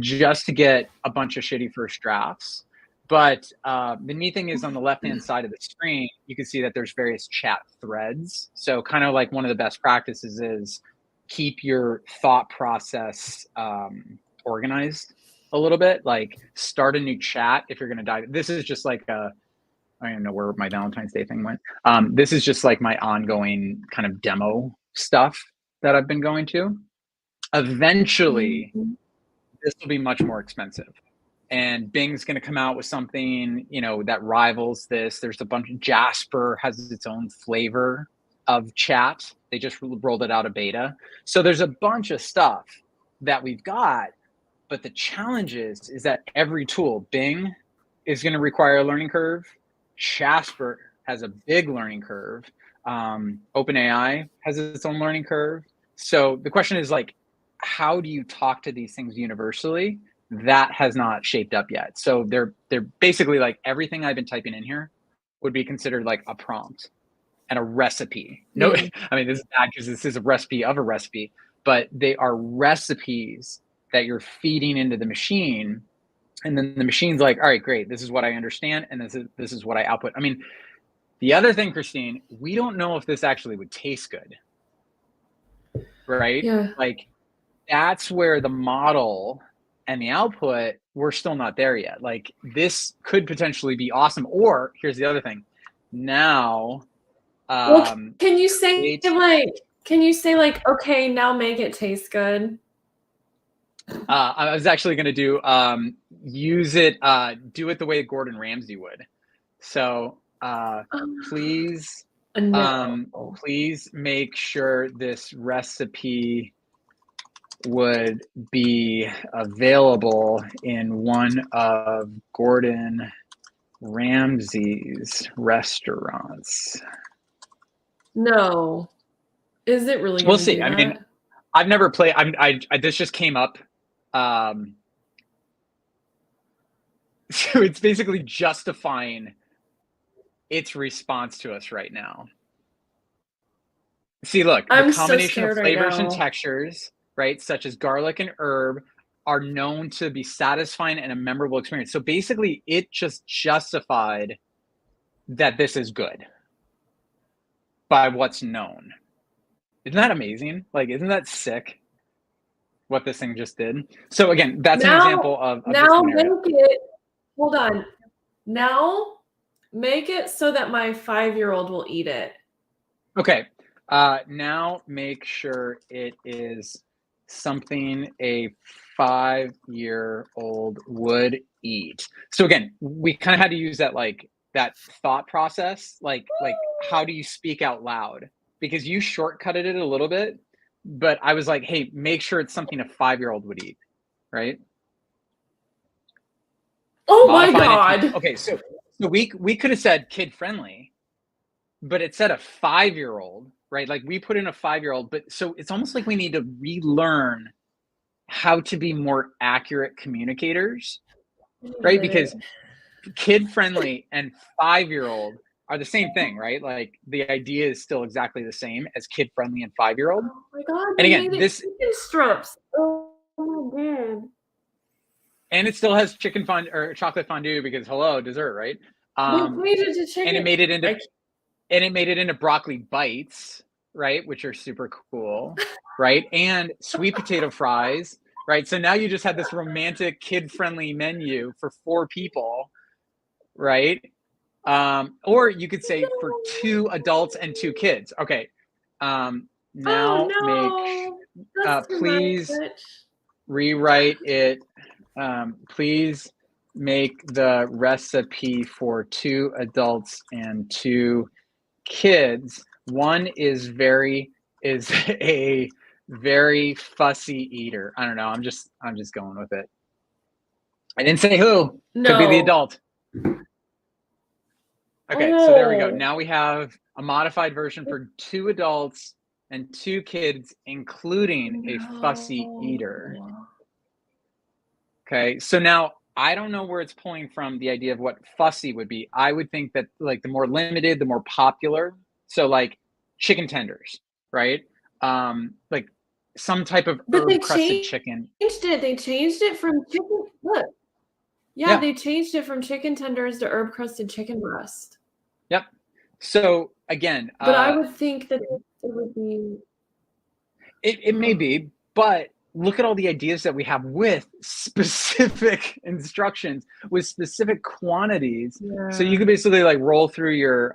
just to get a bunch of shitty first drafts. But the neat thing is on the left-hand side of the screen, you can see that there's various chat threads. So kind of like one of the best practices is keep your thought process organized a little bit, like start a new chat if you're going to dive. This is just like I don't even know where my Valentine's Day thing went. This is just like my ongoing kind of demo stuff that I've been going to. Eventually, this will be much more expensive. And Bing's going to come out with something, that rivals this. There's a bunch of Jasper has its own flavor of chat. They just rolled it out of beta. So there's a bunch of stuff that we've got. But the challenge is that every tool, Bing is going to require a learning curve. Jasper has a big learning curve. OpenAI has its own learning curve. So the question is like, how do you talk to these things universally? That has not shaped up yet. So they're basically like everything I've been typing in here would be considered like a prompt and a recipe. No, I mean, this is bad because this is a recipe of a recipe, but they are recipes that you're feeding into the machine. And then the machine's like, all right, great. This is what I understand. And this is what I output. I mean, the other thing, Christine, we don't know if this actually would taste good. Right? Yeah. Like that's where the model and the output, we're still not there yet. Like this could potentially be awesome. Or here's the other thing. Now, can you say like, okay, now make it taste good? I was actually going to do use it, do it the way Gordon Ramsay would. So please make sure this recipe would be available in one of Gordon Ramsay's restaurants. No. Is it really? We'll see. I mean, I've never played. This just came up. So it's basically justifying its response to us right now. See, look, the combination of flavors and textures, right, such as garlic and herb, are known to be satisfying and a memorable experience. So basically, it just justified that this is good by what's known. Isn't that amazing? Like, isn't that sick? What this thing just did. So again, that's an example of now make it. Hold on. Now make it so that my 5-year-old will eat it. Okay. Now make sure it is something a 5-year-old would eat. So again, we kind of had to use that that thought process, like how do you speak out loud? Because you shortcutted it a little bit, but I was like, hey, make sure it's something a 5-year-old would eat, right? Oh my Modifying it. God. Okay, so we could have said kid friendly, but it said a 5-year-old, right? Like we put in a 5-year-old, but so it's almost like we need to relearn how to be more accurate communicators, right? Get it. Because kid friendly and 5-year-old are the same thing, right? Like the idea is still exactly the same as kid friendly and 5-year-old. Oh my God, And they again, made it chicken strips. Oh my God. and it still has chicken fondue or chocolate fondue because hello, dessert, right? They Um, changed it to and it chicken. made it into broccoli bites, right? Which are super cool, right? And sweet potato fries, right? So now you just had this romantic kid-friendly menu for 4 people, right? Or you could say for 2 adults and 2 kids. Okay. Now make Oh no, that's too please much. rewrite it. Please make the recipe for 2 adults and 2 kids. One is a very fussy eater. I don't know. I'm just going with it. I didn't say who. Could be the No. adult. Okay, so there we go. Oh. Now we have a modified version for 2 adults and 2 kids, including a fussy eater. No. Okay, so now I don't know where it's pulling from the idea of what fussy would be. I would think that like the more limited, the more popular. So like chicken tenders, right? Like some type of But they herb crusted changed chicken. it. They changed it from chicken. Look. Yeah, Yeah, they changed it from chicken tenders to herb crusted chicken breast. yep. So again, But I would think that it would be. it may be, but look at all the ideas that we have with specific instructions, with specific quantities. So you Yeah. could basically like roll through your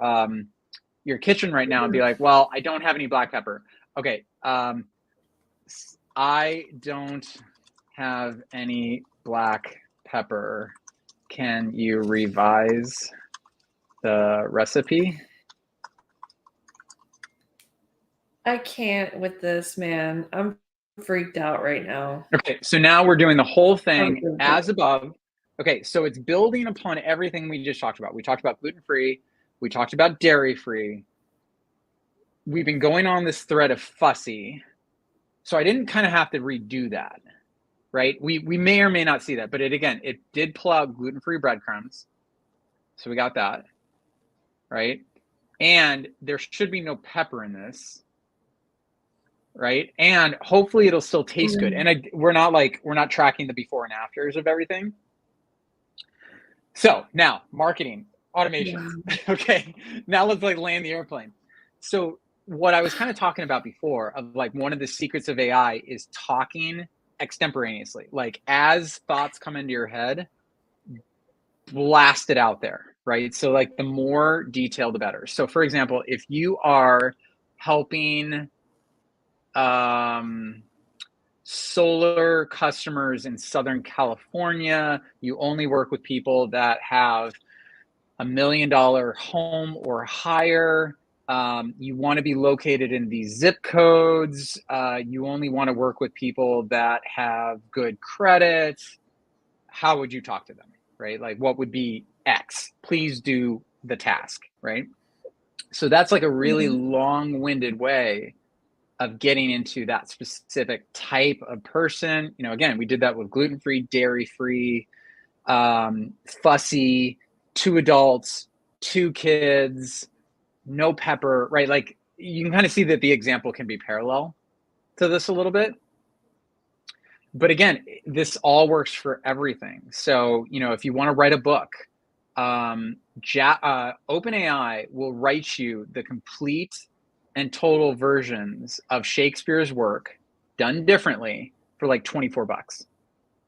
kitchen right now and be like, well, I don't have any black pepper. Okay. I don't have any black pepper. Can you revise the recipe? I can't with this, man. I'm freaked out right now. Okay, so now we're doing the whole I'm thing freaked as out. above. Okay, so it's building upon everything we just talked about. We talked about gluten-free, we talked about dairy-free. We've been going on this thread of fussy. So I didn't kind of have to redo that, right? We may or may not see that, but it did pull out gluten-free breadcrumbs. So we got that, right? And there should be no pepper in this, right? And hopefully it'll still taste good. And we're not tracking the before and afters of everything. So now marketing, automations. Yeah. Okay. Now let's like land the airplane. So what I was kind of talking about before of like one of the secrets of AI is talking extemporaneously. Like as thoughts come into your head, blast it out there, right? So like the more detail, the better. So for example, if you are helping solar customers in Southern California, you only work with people that have $1 million home or higher. You want to be located in these zip codes. You only want to work with people that have good credit. How would you talk to them, right? Like what would be X? Please do the task, right? So that's like a really long-winded way of getting into that specific type of person. You know, again, we did that with gluten-free, dairy-free, fussy, 2 adults, 2 kids, no pepper, right? Like you can kind of see that the example can be parallel to this a little bit. But again, this all works for everything. So, you know, if you want to write a book, OpenAI will write you the complete and total versions of Shakespeare's work done differently for like $24.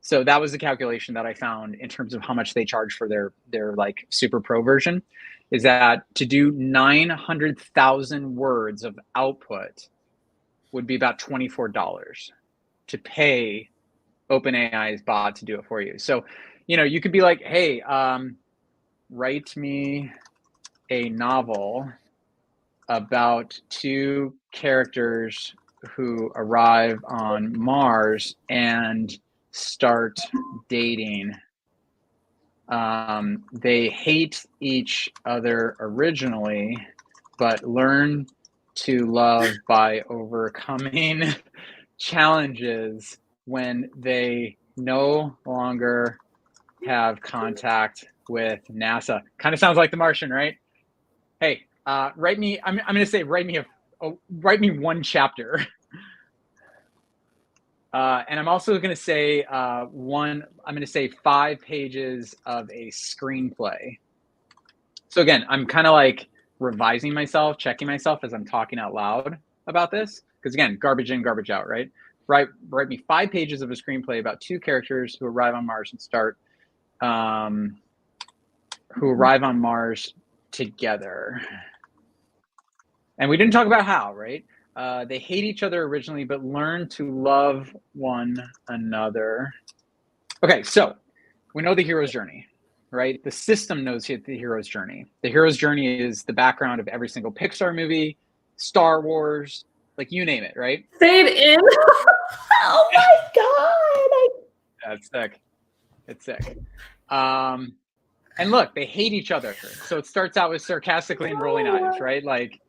So that was the calculation that I found in terms of how much they charge for their like super pro version, is that to do 900,000 words of output would be about $24 to pay OpenAI's bot to do it for you. So, you know, you could be like, hey, write me a novel about 2 characters who arrive on Mars and start dating. They hate each other originally, but learn to love by overcoming challenges when they no longer have contact with NASA. Kind of sounds like The Martian, right? Hey, write me. I'm going to say write me one chapter. And I'm also going to say I'm going to say 5 pages of a screenplay. So again, I'm kind of like revising myself, checking myself as I'm talking out loud about this. Because again, garbage in, garbage out, right? Write me 5 pages of a screenplay about 2 characters who arrive on Mars and start, who arrive on Mars together. And we didn't talk about how, right? They hate each other originally, but learn to love one another. Okay, so we know the hero's journey, right? The system knows the hero's journey. The hero's journey is the background of every single Pixar movie, Star Wars, like you name it, right? Fade in. Oh my God. That's sick. It's sick. And look, they hate each other. So it starts out with sarcastically and rolling eyes, right? Like,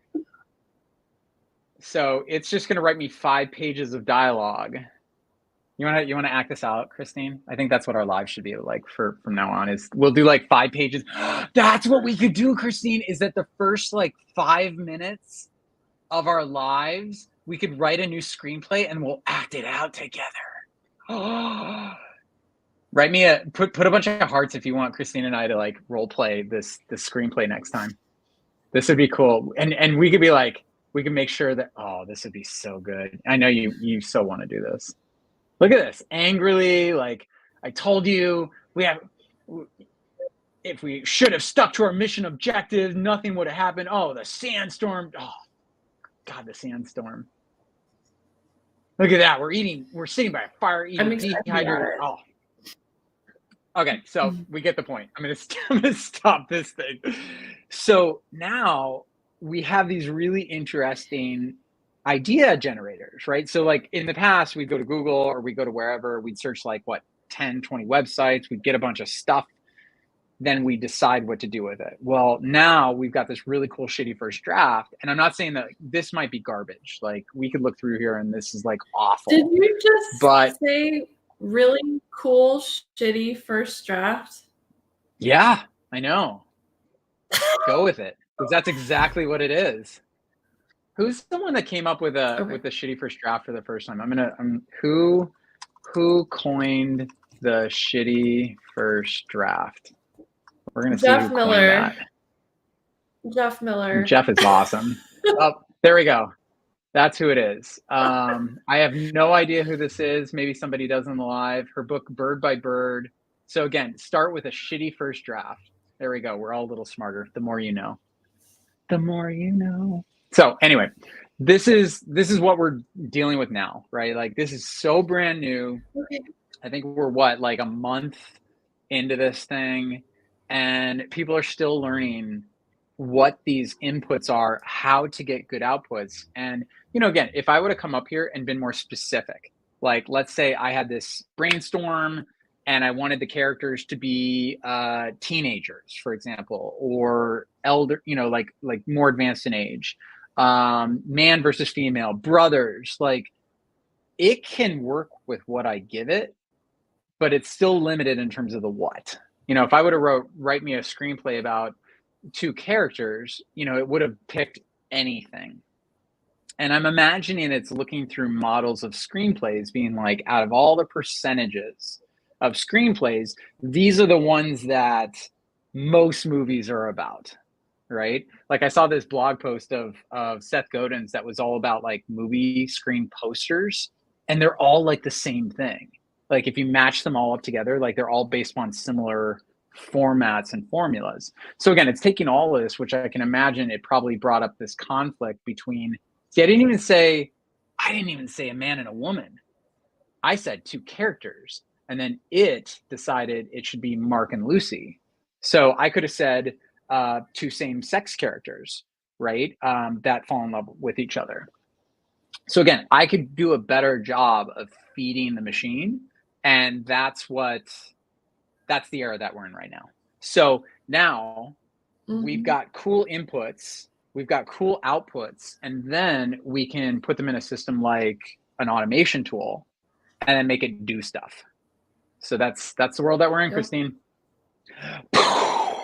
so it's just going to write me 5 pages of dialogue. You want to act this out, Christine? I think that's what our live should be like from now on. Is we'll do like 5 pages. That's what we could do, Christine. Is that the first like 5 minutes of our lives, we could write a new screenplay and we'll act it out together. Write me put a bunch of hearts if you want Christine and I to like role play this screenplay next time. This would be cool, and we could be like, we can make sure that, oh, this would be so good. I know you so want to do this. Look at this, angrily, like, I told you, if we should have stuck to our mission objectives, nothing would have happened. Oh, the sandstorm. Oh, God, the sandstorm. Look at that. We're sitting by a fire eating dehydrated. Oh. Okay, so we get the point. I'm gonna stop this thing. So now we have these really interesting idea generators, right? So like in the past, we'd go to Google or we go to wherever, we'd search like 10, 20 websites, we'd get a bunch of stuff, then we decide what to do with it. Well, now we've got this really cool shitty first draft. And I'm not saying that this might be garbage. Like we could look through here and this is like awful. Did you just say really cool shitty first draft? Yeah, I know. Go with it, because that's exactly what it is. Who's the one that came up with with the shitty first draft for the first time? Who coined the shitty first draft? We're gonna see who coined that. Jeff Miller. Jeff is awesome. Oh, there we go. That's who it is. I have no idea who this is. Maybe somebody does in the live. Her book, Bird by Bird. So again, start with a shitty first draft. There we go. We're all a little smarter. The more you know. The more you know. So anyway, this is what we're dealing with now, right? Like this is so brand new. Okay. I think we're like a month into this thing, and people are still learning what these inputs are, how to get good outputs. And, again, if I would have come up here and been more specific, like, let's say I had this brainstorm and I wanted the characters to be teenagers, for example, or elder, like more advanced in age, man versus female, brothers, like it can work with what I give it, but it's still limited in terms of the what. If I would have write me a screenplay about 2 characters, it would have picked anything. And I'm imagining it's looking through models of screenplays being like, out of all the percentages of screenplays, these are the ones that most movies are about, right? Like I saw this blog post of Seth Godin's that was all about like movie screen posters, and they're all like the same thing. Like if you match them all up together, like they're all based on similar formats and formulas. So again, it's taking all of this, which I can imagine it probably brought up this conflict between, I didn't even say a man and a woman. I said 2 characters, and then it decided it should be Mark and Lucy. So I could have said 2 same-sex characters, right? That fall in love with each other. So again, I could do a better job of feeding the machine, and that's the era that we're in right now. So now we've Mhm. got cool inputs, we've got cool outputs, and then we can put them in a system like an automation tool and then make it do stuff. So that's the world that we're in, Yep. Christine.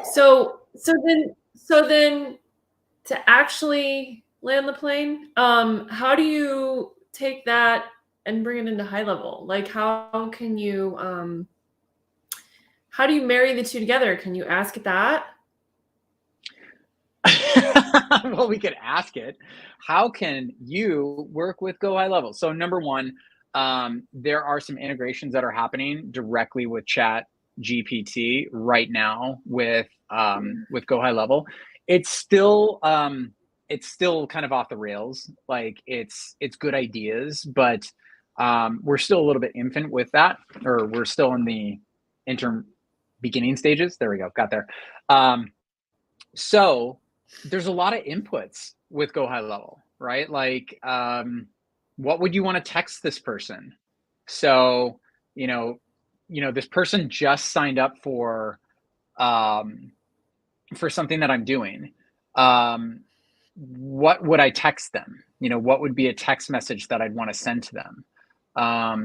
So then to actually land the plane, how do you take that and bring it into high level? Like how do you marry the two together? Can you ask it that? Well, we could ask it. How can you work with Go High Level? So number one, there are some integrations that are happening directly with Chat GPT right now with Go High Level. It's still kind of off the rails. Like it's good ideas, but we're still a little bit infant with that, or we're still in the inter beginning stages. There we go, got there. So there's a lot of inputs with Go High Level, right? Like, what would you want to text this person? So, you know, this person just signed up um, for something that I'm doing. Um, what would I text them? What would be a text message that I'd want to send to them?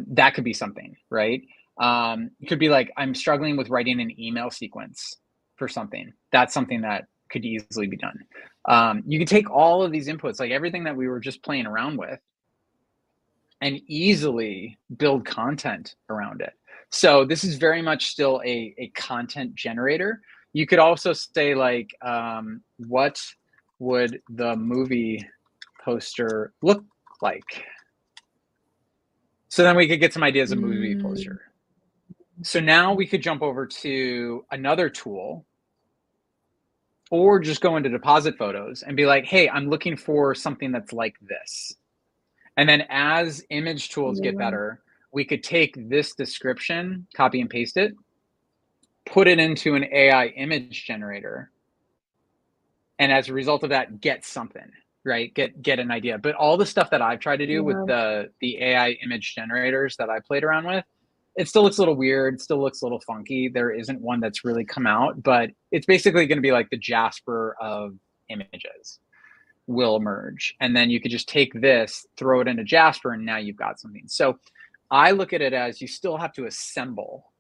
That could be something, right? It could be like, I'm struggling with writing an email sequence for something. That's something that could easily be done. You can take all of these inputs, like everything that we were just playing around with, and easily build content around it. So this is very much still a content generator. You could also say like, what would the movie poster look like? So then we could get some ideas of movie poster. So now we could jump over to another tool, or just go into deposit photos and be like, hey, I'm looking for something that's like this. And then as image tools get Yeah. better, we could take this description, copy and paste it, put it into an AI image generator, and as a result of that, get something, right? Get an idea. But all the stuff that I've tried to do with Yeah. the AI image generators that I played around with, it still looks a little weird, still looks a little funky. There isn't one that's really come out, but it's basically going to be like the Jasper of images will emerge. And then you could just take this, throw it into Jasper, and now you've got something. So I look at it as you still have to assemble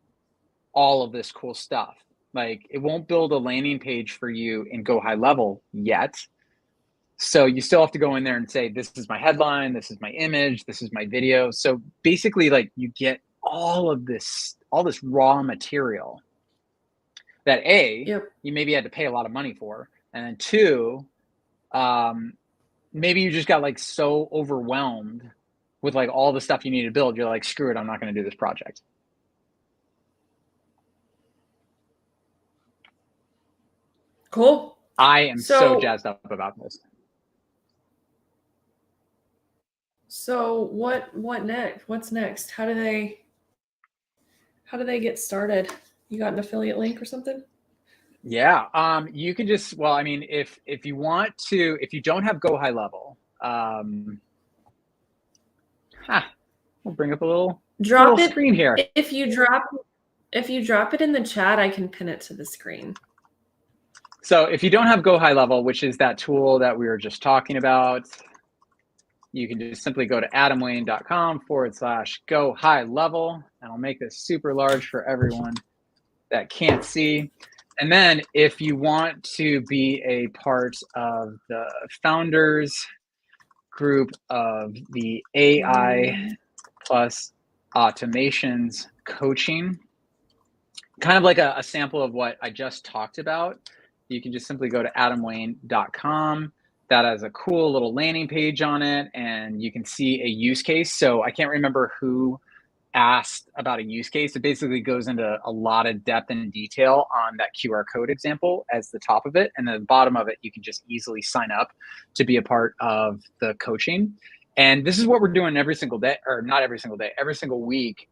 all of this cool stuff. Like, it won't build a landing page for you in Go High Level yet. So you still have to go in there and say, this is my headline, this is my image, this is my video. So basically, like, you get all this raw material that Yep. you maybe had to pay a lot of money for, and then two, maybe you just got like so overwhelmed with like all the stuff you need to build, you're like, screw it, I'm not going to do this project. Cool. I am so jazzed up about this. So what next? What's next? How do they get started? You got an affiliate link or something? Yeah, you can just, well, I mean, if you want to, if you don't have Go High Level, we'll bring up a little screen here. If you drop it in the chat, I can pin it to the screen. So if you don't have Go High Level, which is that tool that we were just talking about, you can just simply go to adamwayne.com/go high level, and I'll make this super large for everyone that can't see. And then if you want to be a part of the founders group of the AI plus automations coaching, kind of like a sample of what I just talked about, you can just simply go to adamwayne.com. That has a cool little landing page on it, and you can see a use case. So I can't remember who asked about a use case. It basically goes into a lot of depth and detail on that QR code example as the top of it. And then at the bottom of it, you can just easily sign up to be a part of the coaching. And this is what we're doing every single day, or not every single day, every single week.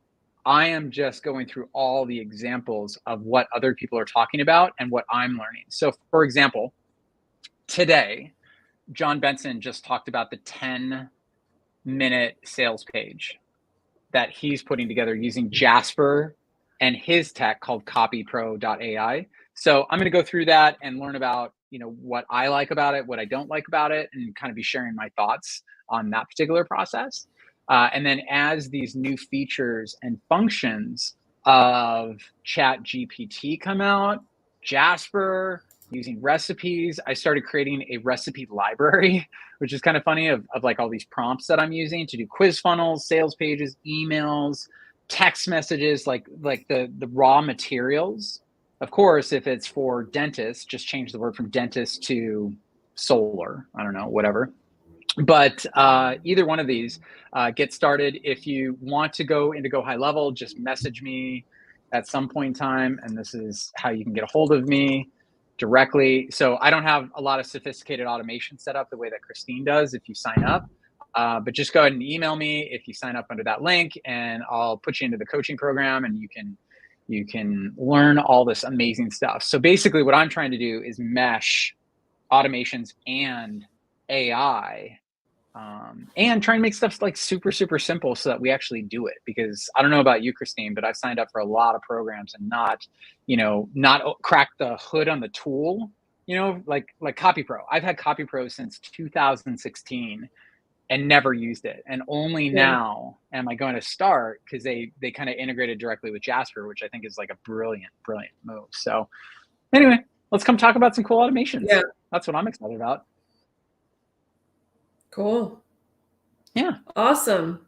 I am just going through all the examples of what other people are talking about and what I'm learning. So for example, today, John Benson just talked about the 10 minute sales page that he's putting together using Jasper and his tech called copypro.ai. So I'm going to go through that and learn about, what I like about it, what I don't like about it, and kind of be sharing my thoughts on that particular process. And then as these new features and functions of Chat GPT come out, Jasper, using recipes, I started creating a recipe library, which is kind of funny, of like all these prompts that I'm using to do quiz funnels, sales pages, emails, text messages, like the raw materials. Of course, if it's for dentists, just change the word from dentist to solar. I don't know, whatever. But either one of these, get started. If you want to go high level, just message me at some point in time, and this is how you can get a hold of me directly. So I don't have a lot of sophisticated automation set up the way that Christine does if you sign up, but just go ahead and email me if you sign up under that link, and I'll put you into the coaching program, and you can learn all this amazing stuff. So basically what I'm trying to do is mesh automations and AI, and try and make stuff like super, super simple so that we actually do it. Because I don't know about you, Christine, but I've signed up for a lot of programs and not crack the hood on the tool, like CopyPro. I've had CopyPro since 2016 and never used it. And only now am I going to start, because they kind of integrated directly with Jasper, which I think is like a brilliant, brilliant move. So anyway, let's come talk about some cool automations. Yeah. That's what I'm excited about. Cool. Yeah. Awesome.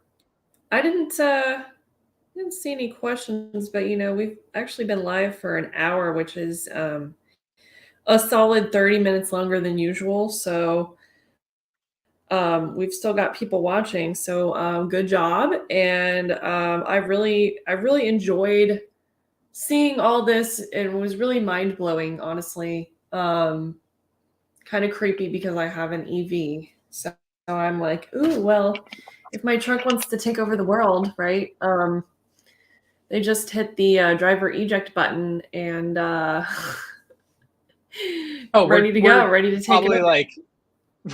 I didn't see any questions, but we've actually been live for an hour, which is a solid 30 minutes longer than usual. So we've still got people watching. So good job. And I really enjoyed seeing all this. It was really mind blowing, honestly. Kind of creepy because I have an EV. So I'm like, ooh, well, if my truck wants to take over the world, right? They just hit the driver eject button and ready to go, ready to take probably it over.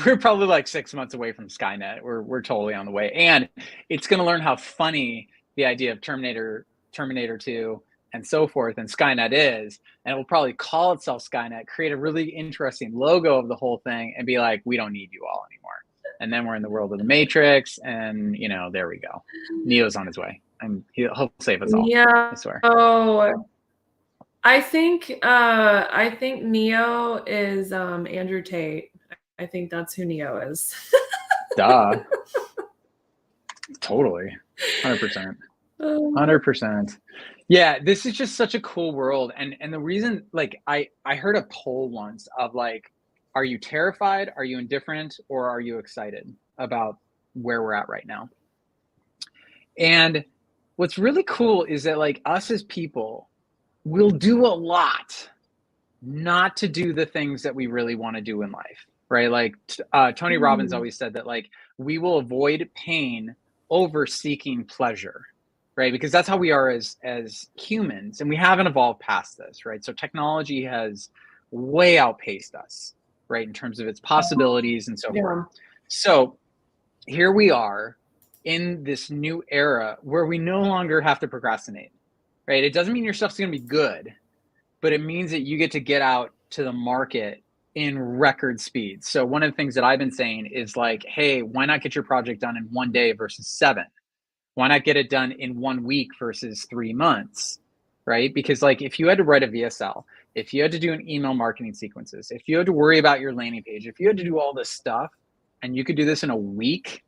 We're probably like 6 months away from Skynet. We're totally on the way, and it's going to learn how funny the idea of Terminator 2 and so forth and Skynet is, and it will probably call itself Skynet, create a really interesting logo of the whole thing, and be like, we don't need you all anymore. And then we're in the world of the Matrix, and there we go. Neo's on his way, and he'll save us all. Yeah. I swear. Oh, I think Neo is Andrew Tate. I think that's who Neo is. Duh. Totally. 100%. 100%. Yeah, this is just such a cool world. And the reason, I heard a poll once of are you terrified, are you indifferent, or are you excited about where we're at right now? And what's really cool is that us as people will do a lot not to do the things that we really want to do in life, right? Tony Robbins always said that we will avoid pain over seeking pleasure, right? Because that's how we are as humans, and we haven't evolved past this, right? So technology has way outpaced us, right, in terms of its possibilities and so forth. So here we are in this new era where we no longer have to procrastinate, right? It doesn't mean your stuff's going to be good, but it means that you get to get out to the market in record speed. So one of the things that I've been saying is hey, why not get your project done in 1 day versus 7? Why not get it done in 1 week versus 3 months, right? Because if you had to write a VSL, if you had to do an email marketing sequences, if you had to worry about your landing page, if you had to do all this stuff, and you could do this in a week,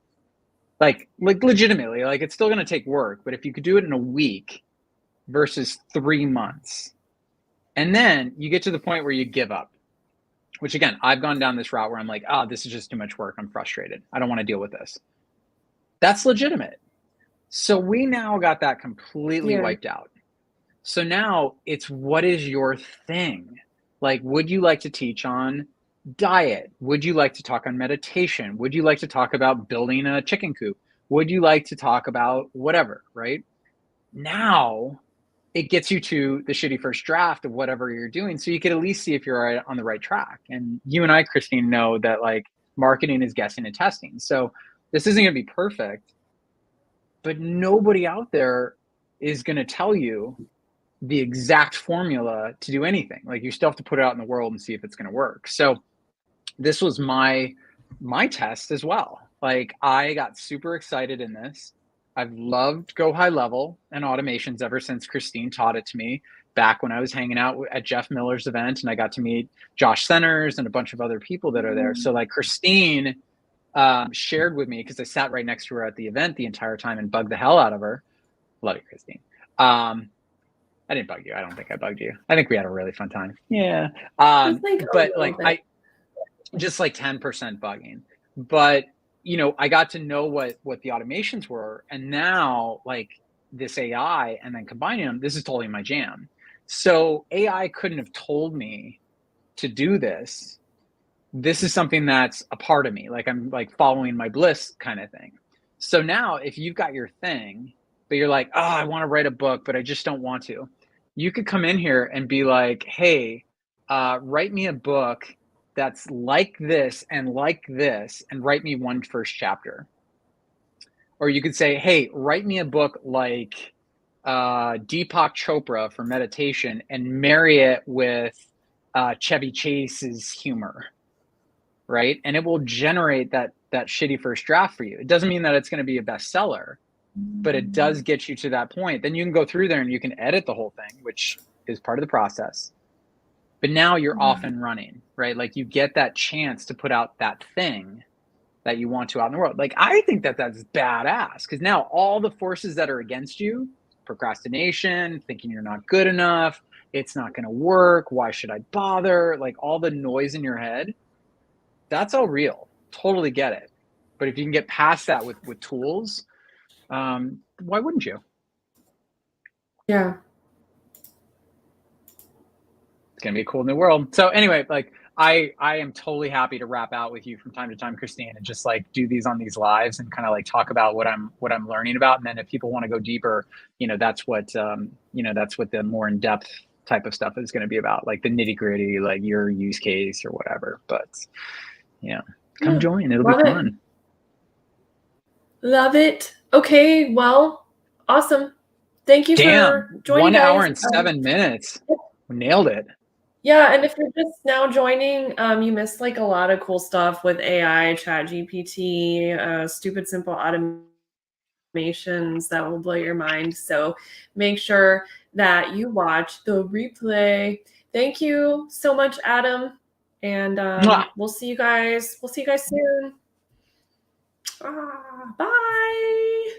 legitimately, it's still going to take work, but if you could do it in a week versus 3 months, and then you get to the point where you give up, which again, I've gone down this route where I'm this is just too much work. I'm frustrated. I don't want to deal with this. That's legitimate. So we now got that completely wiped out. So now it's, what is your thing? Would you like to teach on diet? Would you like to talk on meditation? Would you like to talk about building a chicken coop? Would you like to talk about whatever, right? Now it gets you to the shitty first draft of whatever you're doing, so you can at least see if you're on the right track. And you and I, Christine, know that marketing is guessing and testing. So This isn't going to be perfect, but nobody out there is going to tell you the exact formula to do anything. Like, you still have to put it out in the world and see if it's going to work. So this was my test as well. Like, I got super excited in this. I've loved Go High Level and automations ever since Christine taught it to me back when I was hanging out at Jeff Miller's event, and I got to meet Josh Centers and a bunch of other people that are there. So like, Christine shared with me, because I sat right next to her at the event the entire time and bugged the hell out of her. Love you, Christine. I didn't bug you. I don't think I bugged you. I think we had a really fun time. Yeah. But like, I just like 10% bugging. But, you know, I got to know what the automations were. And now, like, this AI and then combining them, this is totally my jam. So AI couldn't have told me to do this. This is something that's a part of me. Like, I'm like following my bliss kind of thing. So now if you've got your thing, but you're like, oh, I want to write a book, but I just don't want to, you could come in here and be like, hey, write me a book that's like this and write me one first chapter. Or you could say, hey, write me a book like Deepak Chopra for meditation and marry it with Chevy Chase's humor, right? And it will generate that shitty first draft for you. It doesn't mean that it's going to be a bestseller, but it does get you to that point. Then you can go through there and you can edit the whole thing, which is part of the process. But now you're off and running, right? Like, you get that chance to put out that thing that you want to out in the world. Like, I think that that's badass, because now all the forces that are against you, procrastination, thinking you're not good enough, it's not going to work, why should I bother, like all the noise in your head, that's all real. Totally get it. But if you can get past that with tools, why wouldn't you? Yeah. It's going to be a cool new world. So anyway, like, I am totally happy to wrap out with you from time to time, Christine, and just like do these on these lives and kind of like talk about what I'm learning about. And then if people want to go deeper, you know, that's what that's what the more in-depth type of stuff is going to be about, like the nitty-gritty, like your use case or whatever. But yeah, come join. It'll be fun. Love it. Okay, well, awesome. Thank you for joining. 1 hour and 7 minutes. Nailed it. Yeah, and if you're just now joining, you missed like a lot of cool stuff with AI, ChatGPT, stupid simple automations that will blow your mind. So make sure that you watch the replay. Thank you so much, Adam. And we'll see you guys. We'll see you guys soon. Bye.